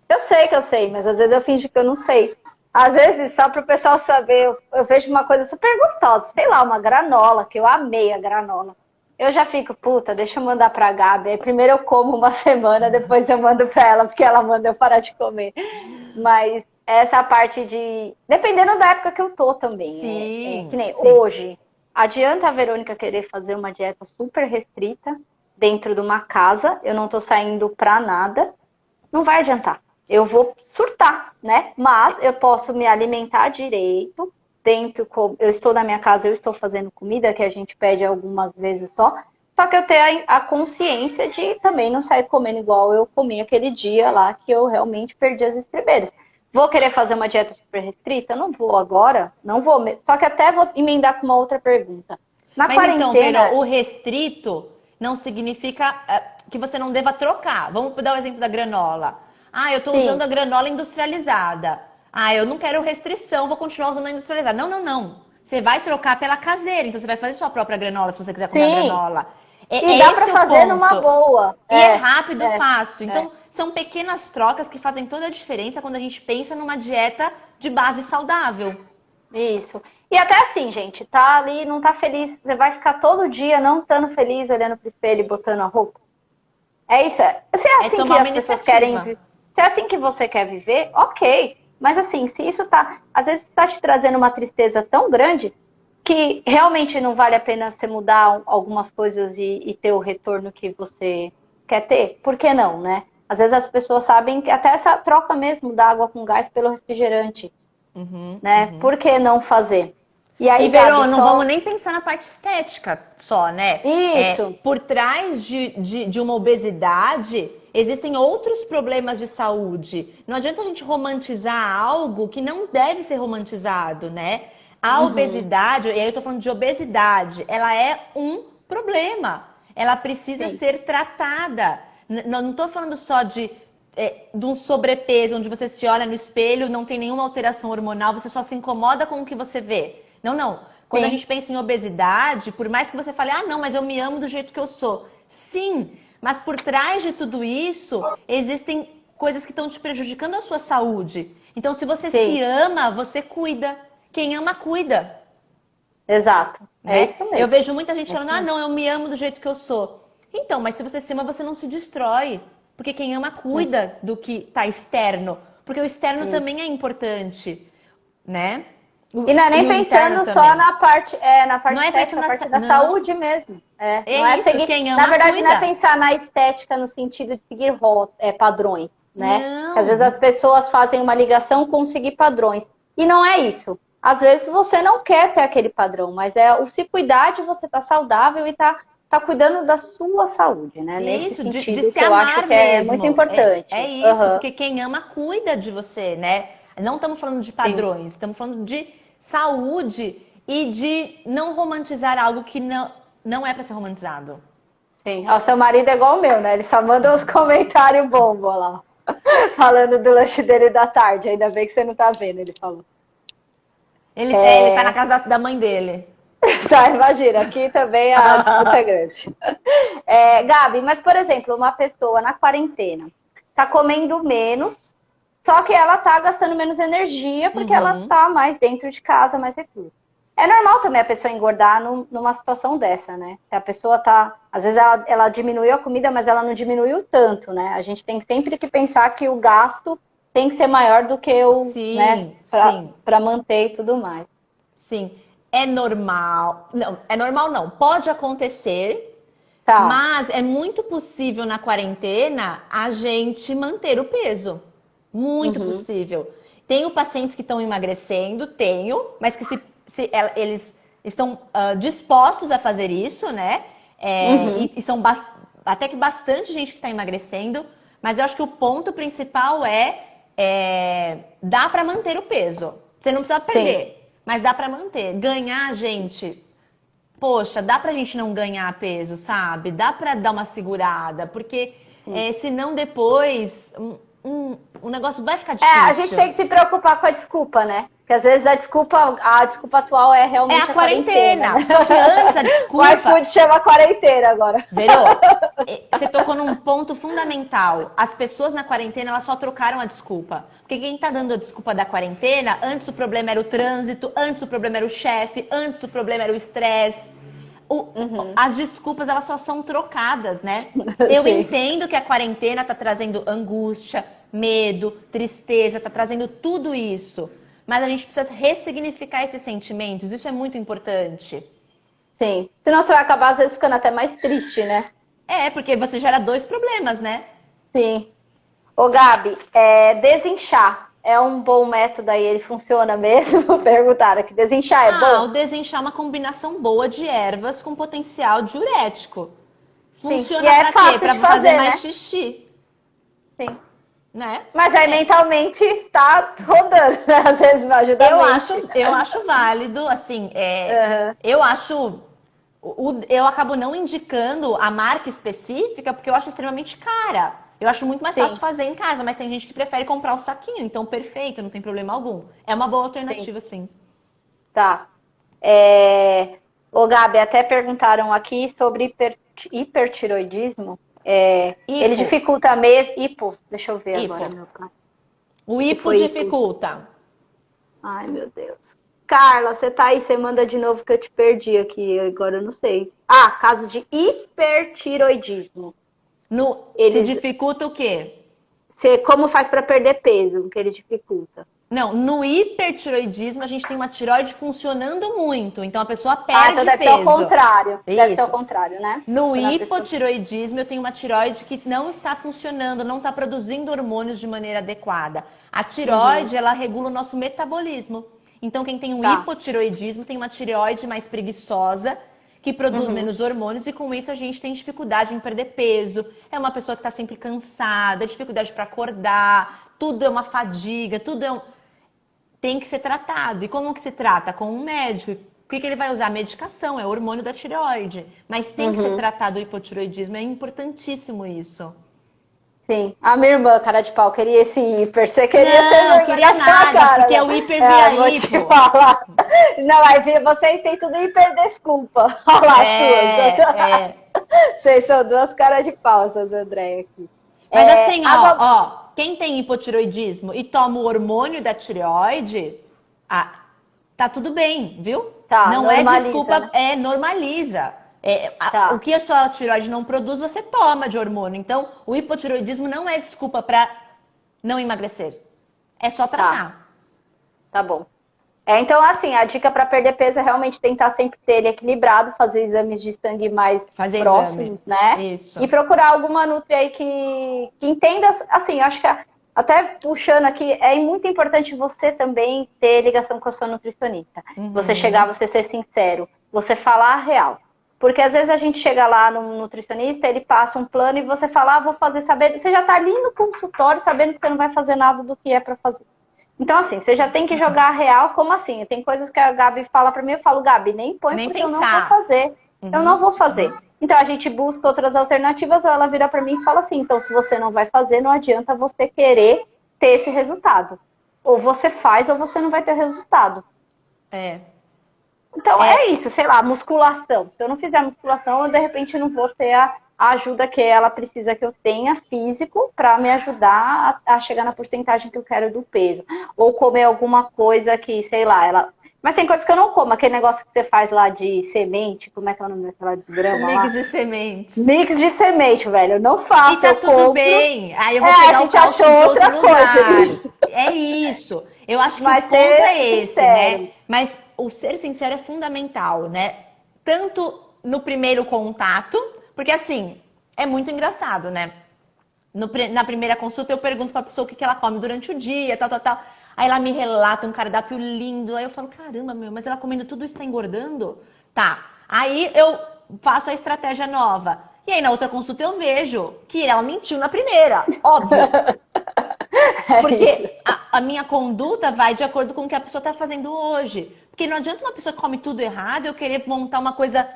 Eu sei que eu sei, mas às vezes eu finjo que eu não sei. Às vezes, só para o pessoal saber, eu vejo uma coisa super gostosa. Sei lá, uma granola, que eu amei a granola. Eu já fico, puta, deixa eu mandar pra Gabi. Aí primeiro eu como uma semana, depois eu mando pra ela, porque ela manda eu parar de comer. Mas essa parte de... Dependendo da época que eu tô também. Sim, que nem hoje. Adianta a Verônica querer fazer uma dieta super restrita dentro de uma casa. Eu não tô saindo pra nada. Não vai adiantar. Eu vou surtar, né? Mas eu posso me alimentar direito. Eu estou na minha casa, eu estou fazendo comida, que a gente pede algumas vezes só. Só que eu tenho a consciência de também não sair comendo igual eu comi aquele dia lá, que eu realmente perdi as estribeiras. Vou querer fazer uma dieta super restrita? Não vou agora, não vou. Só que até vou emendar com uma outra pergunta. Mas quarentena... então, Verô, o restrito não significa... que você não deva trocar. Vamos dar o exemplo da granola. Ah, eu estou usando a granola industrializada. Ah, eu não quero restrição, vou continuar usando a industrializada. Não, não, não. Você vai trocar pela caseira, então você vai fazer sua própria granola se você quiser comer a granola. E dá pra fazer numa boa. E é rápido, fácil. É. Então, são pequenas trocas que fazem toda a diferença quando a gente pensa numa dieta de base saudável. Isso. E até assim, gente, tá ali, não tá feliz, você vai ficar todo dia não estando feliz, olhando pro espelho e botando a roupa? É isso, Se é assim que as pessoas querem viver, se é assim que você quer viver, ok. Mas assim, se isso tá, às vezes tá te trazendo uma tristeza tão grande que realmente não vale a pena você mudar algumas coisas e ter o retorno que você quer ter, por que não, né? Às vezes as pessoas sabem que até essa troca mesmo da água com gás pelo refrigerante, né? Por que não fazer? E aí, Verô, não vamos nem pensar na parte estética só, né? Isso. Por trás de uma obesidade, existem outros problemas de saúde. Não adianta a gente romantizar algo que não deve ser romantizado, né? A obesidade, e aí eu tô falando de obesidade, ela é um problema. Ela precisa ser tratada. Não tô falando só de um sobrepeso, onde você se olha no espelho, não tem nenhuma alteração hormonal, você só se incomoda com o que você vê. Não, não. Quando a gente pensa em obesidade, por mais que você fale, ah, não, mas eu me amo do jeito que eu sou. Sim, mas por trás de tudo isso, existem coisas que estão te prejudicando a sua saúde. Então, se você se ama, você cuida. Quem ama, cuida. Exato. Né? É isso mesmo. Eu vejo muita gente falando, ah, não, eu me amo do jeito que eu sou. Então, mas se você se ama, você não se destrói. Porque quem ama, cuida do que está externo. Porque o externo também é importante, né? E não é nem pensando só na parte, não é estética, na parte da saúde mesmo. Não é isso, seguir, quem ama, na verdade, cuida. não é pensar na estética no sentido de seguir padrões, né? Não. Às vezes as pessoas fazem uma ligação com seguir padrões. E não é isso. Às vezes você não quer ter aquele padrão, mas é o se cuidar de você estar saudável e tá cuidando da sua saúde, né? Isso, Nesse sentido, de se que eu amar acho que mesmo. é muito importante. É isso, porque quem ama cuida de você, né? Não estamos falando de padrões, estamos falando de saúde e de não romantizar algo que não é para ser romantizado. Sim, o seu marido é igual o meu, né? Ele só manda uns comentários bombos lá, falando do lanche dele da tarde. Ainda bem que você não tá vendo, ele falou. Ele tá na casa da mãe dele. Tá, imagina, aqui também a disputa é grande. Gabi, mas por exemplo, uma pessoa na quarentena tá comendo menos, só que ela tá gastando menos energia porque ela tá mais dentro de casa, mais reclusa. É normal também a pessoa engordar numa situação dessa, né? A pessoa tá... Às vezes ela diminuiu a comida, mas ela não diminuiu tanto, né? A gente tem sempre que pensar que o gasto tem que ser maior do que para manter e tudo mais. Sim. É normal. Não, é normal não. Pode acontecer, mas é muito possível na quarentena a gente manter o peso. Muito possível. Tenho pacientes que estão emagrecendo, mas que eles estão dispostos a fazer isso, né? E são até que bastante gente que está emagrecendo, mas eu acho que o ponto principal dá para manter o peso. Você não precisa perder. Mas dá pra manter. Ganhar, gente... Poxa, dá pra gente não ganhar peso, sabe? Dá pra dar uma segurada. Porque senão depois o negócio vai ficar difícil. A gente tem que se preocupar com a desculpa, né? Porque às vezes a desculpa atual é realmente a quarentena. Né? Só que antes a desculpa... O iFood chama quarentena agora. Verô, você tocou num ponto fundamental. As pessoas na quarentena, elas só trocaram a desculpa. Porque quem tá dando a desculpa da quarentena, antes o problema era o trânsito, antes o problema era o chefe, antes o problema era o estresse. As desculpas, elas só são trocadas, né? Eu entendo que a quarentena tá trazendo angústia, medo, tristeza, tá trazendo tudo isso. Mas a gente precisa ressignificar esses sentimentos. Isso é muito importante. Sim. Senão você vai acabar, às vezes, ficando até mais triste, né? Porque você gera 2 problemas, né? Sim. Ô, Gabi, desinchar é um bom método aí? Ele funciona mesmo? Perguntaram que desinchar é bom? O desinchar é uma combinação boa de ervas com potencial diurético. Funciona pra quê? Pra fazer mais xixi. Sim. Né? Mas aí mentalmente tá rodando, né? Às vezes me ajuda eu acho válido, assim, eu acho eu acabo não indicando a marca específica porque eu acho extremamente cara. Eu acho muito mais fácil fazer em casa, mas tem gente que prefere comprar o saquinho, então perfeito, não tem problema algum. É uma boa alternativa, sim. Tá. Ô, Gabi, até perguntaram aqui sobre hipertiroidismo. Ele dificulta mesmo. Deixa eu ver agora, meu pai. O hipo dificulta. Ai, meu Deus. Carla, você tá aí, você manda de novo que eu te perdi aqui, agora eu não sei. Casos de hipertiroidismo. Se dificulta o quê? Como faz para perder peso, que ele dificulta. Não, no hipertiroidismo a gente tem uma tireoide funcionando muito, então a pessoa perde então deve peso. Ser o contrário. Deve ser o contrário, né? No hipotiroidismo eu tenho uma tireoide que não está funcionando, não está produzindo hormônios de maneira adequada. A tireoide, ela regula o nosso metabolismo. Então quem tem um hipotiroidismo tem uma tireoide mais preguiçosa, que produz menos hormônios, e com isso a gente tem dificuldade em perder peso. É uma pessoa que está sempre cansada, dificuldade para acordar, tudo é uma fadiga, tem que ser tratado. E como que se trata? Com um médico. O que ele vai usar? Medicação, é o hormônio da tireoide. Mas tem que ser tratado o hipotiroidismo, é importantíssimo isso. Sim. A minha irmã, cara de pau, queria esse hiper. Você queria não queria nada, cara, porque o hiper vira hipo. Não, aí vocês têm tudo hiper desculpa. Olha lá, Vocês são duas caras de pau, essas Andréia aqui. Mas assim, quem tem hipotiroidismo e toma o hormônio da tireoide, tá tudo bem, viu? Não é desculpa, né? Normaliza. O que a sua tireoide não produz, você toma de hormônio. Então, o hipotiroidismo não é desculpa para não emagrecer. É só tratar. Tá bom. Então, assim, a dica para perder peso é realmente tentar sempre ter ele equilibrado, fazer exames de sangue mais próximos, né? Isso. E procurar alguma nutri aí que entenda, assim, eu acho que até puxando aqui, é muito importante você também ter ligação com a sua nutricionista. Você chegar, você ser sincero, você falar a real. Porque às vezes a gente chega lá no nutricionista, ele passa um plano e você fala, vou fazer, saber. Você já tá ali no consultório sabendo que você não vai fazer nada do que é para fazer. Então, assim, você já tem que jogar a real, como assim? Tem coisas que a Gabi fala pra mim, eu falo, Gabi, nem põe porque eu não vou fazer. Eu não vou fazer. Então, a gente busca outras alternativas, ou ela vira pra mim e fala assim, então, se você não vai fazer, não adianta você querer ter esse resultado. Ou você faz, ou você não vai ter resultado. Então, é isso, sei lá, musculação. Se eu não fizer musculação, eu, de repente, não vou ter a ajuda que ela precisa que eu tenha físico para me ajudar a chegar na porcentagem que eu quero do peso. Ou comer alguma coisa que, sei lá, Mas tem coisas que eu não como. Aquele negócio que você faz lá de semente, como é que é o nome daquela grama lá? Mix de sementes. Mix de semente, velho. Eu não faço. E tá tudo bem. Aí eu vou pegar o cálcio de outro lugar. É isso. Eu acho que o ponto é esse, né? Mas o ser sincero é fundamental, né? Tanto no primeiro contato, porque assim, é muito engraçado, né? Na primeira consulta eu pergunto pra pessoa o que ela come durante o dia, tal. Aí ela me relata um cardápio lindo. Aí eu falo, caramba, mas ela comendo tudo isso tá engordando? Tá. Aí eu faço a estratégia nova. E aí na outra consulta eu vejo que ela mentiu na primeira. Óbvio. Porque a minha conduta vai de acordo com o que a pessoa tá fazendo hoje. Porque não adianta uma pessoa que come tudo errado eu querer montar uma coisa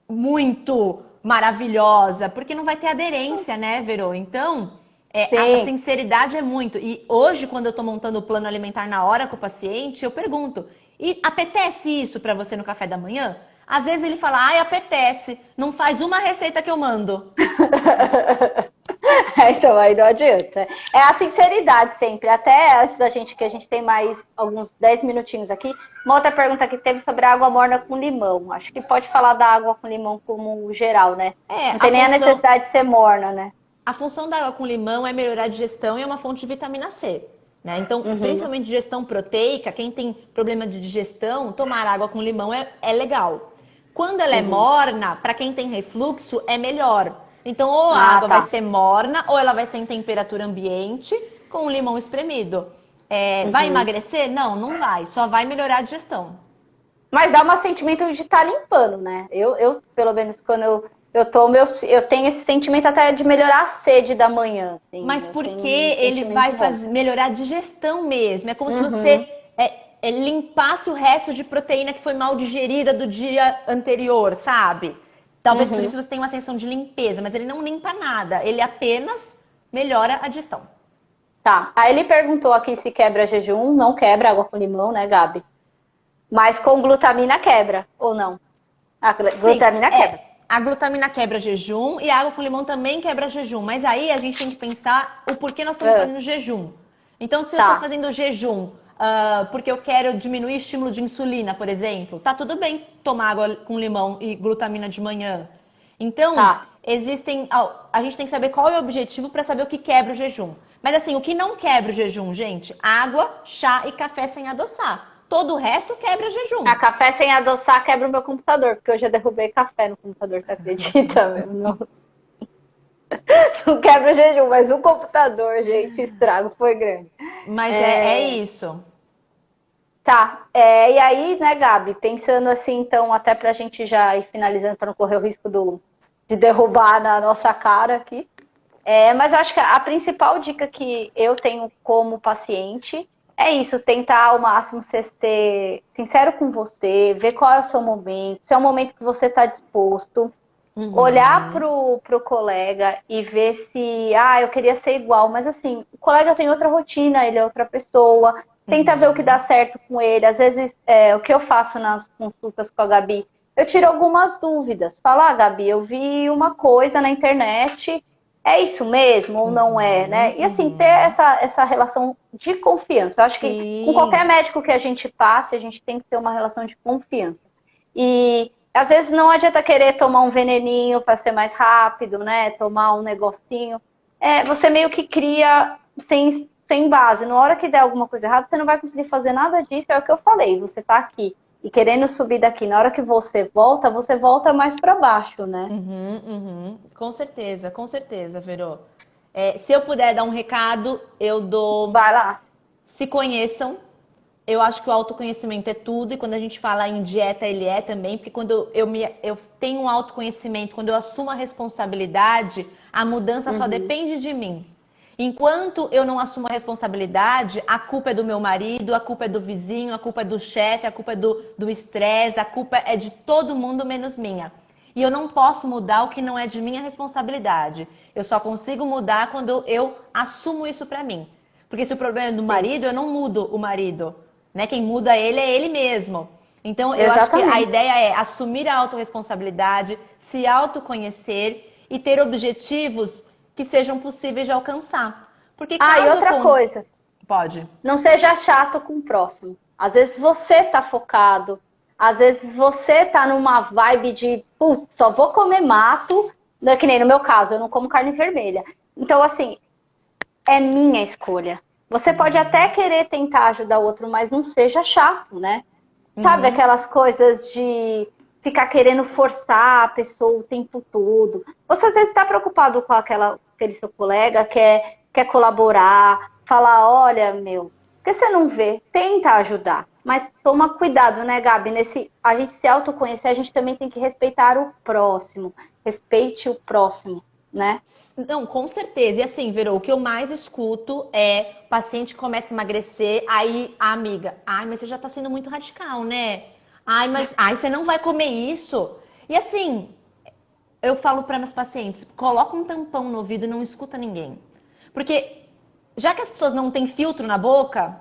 muito maravilhosa. Porque não vai ter aderência, né, Verô? Então... a sinceridade é muito. E hoje, quando eu tô montando o plano alimentar na hora com o paciente, eu pergunto, e apetece isso para você no café da manhã? Às vezes ele fala, apetece. Não faz uma receita que eu mando. Então, aí não adianta. É a sinceridade sempre. Até antes que a gente tem mais alguns 10 minutinhos aqui, uma outra pergunta que teve sobre a água morna com limão. Acho que pode falar da água com limão como geral, né? Não tem nem a necessidade de ser morna, né? A função da água com limão é melhorar a digestão e é uma fonte de vitamina C. Né? Então, principalmente digestão proteica, quem tem problema de digestão, tomar água com limão é legal. Quando ela é morna, para quem tem refluxo, é melhor. Então, ou a água vai ser morna, ou ela vai ser em temperatura ambiente, com limão espremido. Vai emagrecer? Não, não vai. Só vai melhorar a digestão. Mas dá um sentimento de estar limpando, né? Eu pelo menos, quando eu tomo, eu tenho esse sentimento até de melhorar a sede da manhã. Assim, mas porque ele vai melhorar a digestão mesmo. É como se você limpasse o resto de proteína que foi mal digerida do dia anterior, sabe? Talvez por isso você tenha uma sensação de limpeza, mas ele não limpa nada, ele apenas melhora a digestão. Tá, aí ele perguntou aqui se quebra jejum, não quebra água com limão, né, Gabi? Mas com glutamina quebra, ou não? A glutamina quebra. A glutamina quebra jejum e a água com limão também quebra jejum, mas aí a gente tem que pensar o porquê nós estamos fazendo jejum. Então, se eu estou fazendo jejum porque eu quero diminuir o estímulo de insulina, por exemplo, tá tudo bem tomar água com limão e glutamina de manhã. Então, a gente tem que saber qual é o objetivo para saber o que quebra o jejum. Mas assim, o que não quebra o jejum, gente? Água, chá e café sem adoçar. Todo o resto quebra jejum. A café sem adoçar quebra o meu computador, porque eu já derrubei café no computador, você acredita? Não quebra jejum, mas o computador, gente, o estrago foi grande. Mas é isso. Tá, e aí, né, Gabi, pensando assim, então, até pra gente já ir finalizando, para não correr o risco de derrubar na nossa cara aqui. Mas eu acho que a principal dica que eu tenho como paciente é isso, tentar ao máximo ser sincero com você, ver qual é o seu momento, se é um momento que você está disposto, olhar pro colega e ver se, eu queria ser igual, mas assim, o colega tem outra rotina, ele é outra pessoa, tenta ver o que dá certo com ele. Às vezes, o que eu faço nas consultas com a Gabi, eu tiro algumas dúvidas. Falo, Gabi, eu vi uma coisa na internet, é isso mesmo ou não é, né? E assim, ter essa relação de confiança. Eu acho que com qualquer médico que a gente passe, a gente tem que ter uma relação de confiança. E às vezes não adianta querer tomar um veneninho para ser mais rápido, né? Tomar um negocinho. Você meio que cria sem base. Na hora que der alguma coisa errada, você não vai conseguir fazer nada disso. É o que eu falei, você tá aqui e querendo subir daqui, na hora que você volta mais para baixo, né? Com certeza, Verô. Se eu puder dar um recado, eu dou... Vai lá. Se conheçam. Eu acho que o autoconhecimento é tudo, e quando a gente fala em dieta, ele é também, porque quando eu tenho um autoconhecimento, quando eu assumo a responsabilidade, a mudança só depende de mim. Enquanto eu não assumo a responsabilidade, a culpa é do meu marido, a culpa é do vizinho, a culpa é do chefe, a culpa é do estresse, a culpa é de todo mundo menos minha. E eu não posso mudar o que não é de minha responsabilidade. Eu só consigo mudar quando eu assumo isso pra mim. Porque se o problema é do marido, eu não mudo o marido. Né? Quem muda ele é ele mesmo. Então, eu acho que a ideia é assumir a autorresponsabilidade, se autoconhecer e ter objetivos que sejam possíveis de alcançar. Porque e outra coisa. Pode. Não seja chato com o próximo. Às vezes você tá focado, às vezes você tá numa vibe de, putz, só vou comer mato, que nem no meu caso, eu não como carne vermelha. Então, assim, é minha escolha. Você pode até querer tentar ajudar o outro, mas não seja chato, né? Sabe aquelas coisas de ficar querendo forçar a pessoa o tempo todo. Você às vezes está preocupado com aquele seu colega, quer colaborar, falar, olha, por que você não vê? Tenta ajudar. Mas toma cuidado, né, Gabi? A gente se autoconhecer, a gente também tem que respeitar o próximo. Respeite o próximo, né? Não, com certeza. E assim, Verô, o que eu mais escuto é paciente que começa a emagrecer, aí a amiga, mas você já tá sendo muito radical, né? Mas você não vai comer isso. E assim, eu falo para meus pacientes, coloca um tampão no ouvido e não escuta ninguém. Porque já que as pessoas não têm filtro na boca,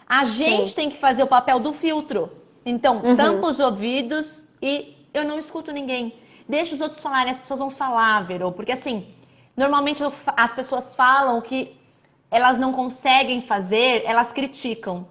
a gente tem que fazer o papel do filtro. Então, tampa os ouvidos e eu não escuto ninguém. Deixa os outros falarem, as pessoas vão falar, Verô. Porque assim, normalmente as pessoas falam o que elas não conseguem fazer, elas criticam.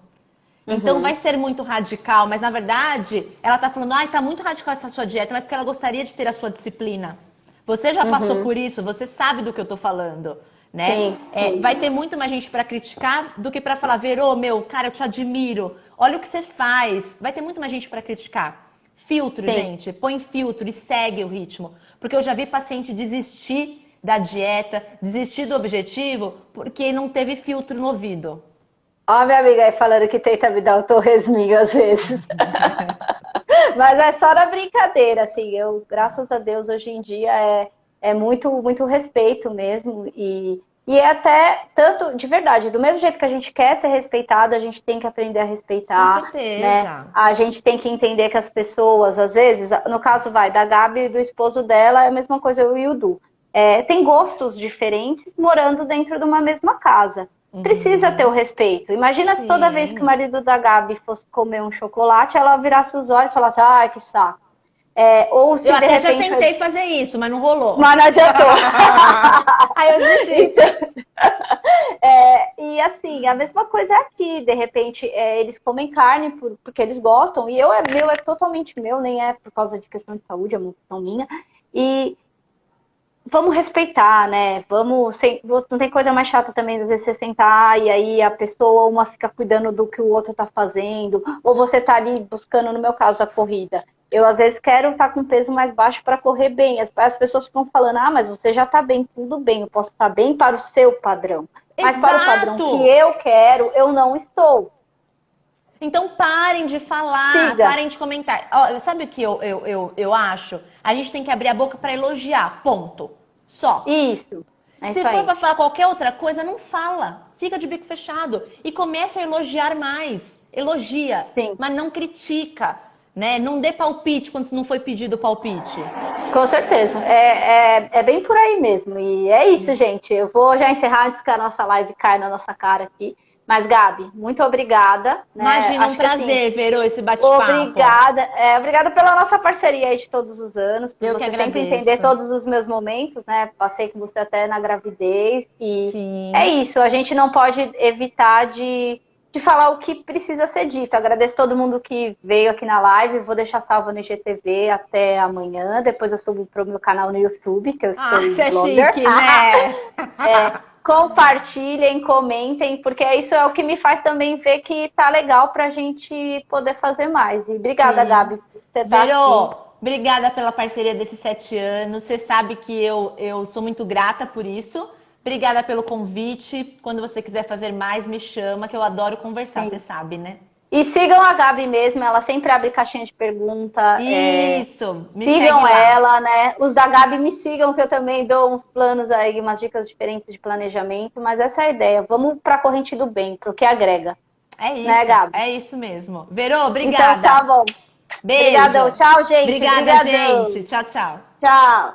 Então vai ser muito radical, mas na verdade ela tá falando, tá muito radical essa sua dieta, mas porque ela gostaria de ter a sua disciplina. Você já passou por isso, você sabe do que eu tô falando, né? Sim. Vai ter muito mais gente para criticar do que para falar, Verô, cara, eu te admiro, olha o que você faz. Vai ter muito mais gente para criticar. Filtro, gente, põe filtro e segue o ritmo. Porque eu já vi paciente desistir da dieta, desistir do objetivo, porque não teve filtro no ouvido. Ó, minha amiga aí falando que tenta me dar o torresminho às vezes. Mas é só na brincadeira, assim. Eu, graças a Deus, hoje em dia é muito, muito respeito mesmo. E E é até tanto, de verdade, do mesmo jeito que a gente quer ser respeitado, a gente tem que aprender a respeitar. Com certeza. Né? A gente tem que entender que as pessoas, às vezes, no caso da Gabi e do esposo dela, é a mesma coisa, eu e o Du. Tem gostos diferentes morando dentro de uma mesma casa. Precisa ter o respeito. Imagina se toda vez que o marido da Gabi fosse comer um chocolate, ela virasse os olhos e falasse, ai, que saco. Ou se Eu de até repente, já tentei fazer isso, mas não rolou. mas não adiantou. Aí eu desisti. E assim, a mesma coisa é aqui. De repente, eles comem carne porque eles gostam. E é totalmente meu, nem é por causa de questão de saúde, é uma opção minha. E vamos respeitar, né? Não tem coisa mais chata também, às vezes, você sentar e aí a pessoa, uma fica cuidando do que o outro tá fazendo, ou você tá ali buscando, no meu caso, a corrida. Eu, às vezes, quero estar com peso mais baixo para correr bem. As pessoas ficam falando, mas você já tá bem, tudo bem, eu posso estar bem para o seu padrão. Mas para o padrão que eu quero, eu não estou. Então parem de falar, parem de comentar. Olha, sabe o que eu acho? A gente tem que abrir a boca para elogiar, ponto. Só. Isso. Se for para falar qualquer outra coisa, não fala. Fica de bico fechado. E começa a elogiar mais. Elogia, mas não critica. Né? Não dê palpite quando não foi pedido palpite. Com certeza. É bem por aí mesmo. E é isso, gente. Eu vou já encerrar antes que a nossa live caia na nossa cara aqui. Mas, Gabi, muito obrigada. Né? Imagina, um prazer, Verô, esse bate-papo. Obrigada pela nossa parceria aí de todos os anos. Por eu você que agradeço. sempre entender todos os meus momentos, né? Passei com você até na gravidez. E é isso, a gente não pode evitar de falar o que precisa ser dito. Agradeço todo mundo que veio aqui na live. Vou deixar salvo no IGTV até amanhã. Depois eu subo pro meu canal no YouTube, que eu estou você é chique, né? Compartilhem, comentem, porque isso é o que me faz também ver que tá legal pra gente poder fazer mais. E obrigada, Gabi, por você estar aqui. Obrigada pela parceria desses 7 anos. Você sabe que eu sou muito grata por isso. Obrigada pelo convite. Quando você quiser fazer mais, me chama, que eu adoro conversar, você sabe, né? E sigam a Gabi mesmo, ela sempre abre caixinha de pergunta. Isso, me sigam ela, né? Os da Gabi me sigam, que eu também dou uns planos aí, umas dicas diferentes de planejamento, mas essa é a ideia. Vamos pra corrente do bem, pro que agrega. É isso, né, Gabi? É isso mesmo. Verô, obrigada. Então tá bom. Beijo. Obrigadão. Tchau, gente. Obrigada, gente. Tchau, tchau. Tchau.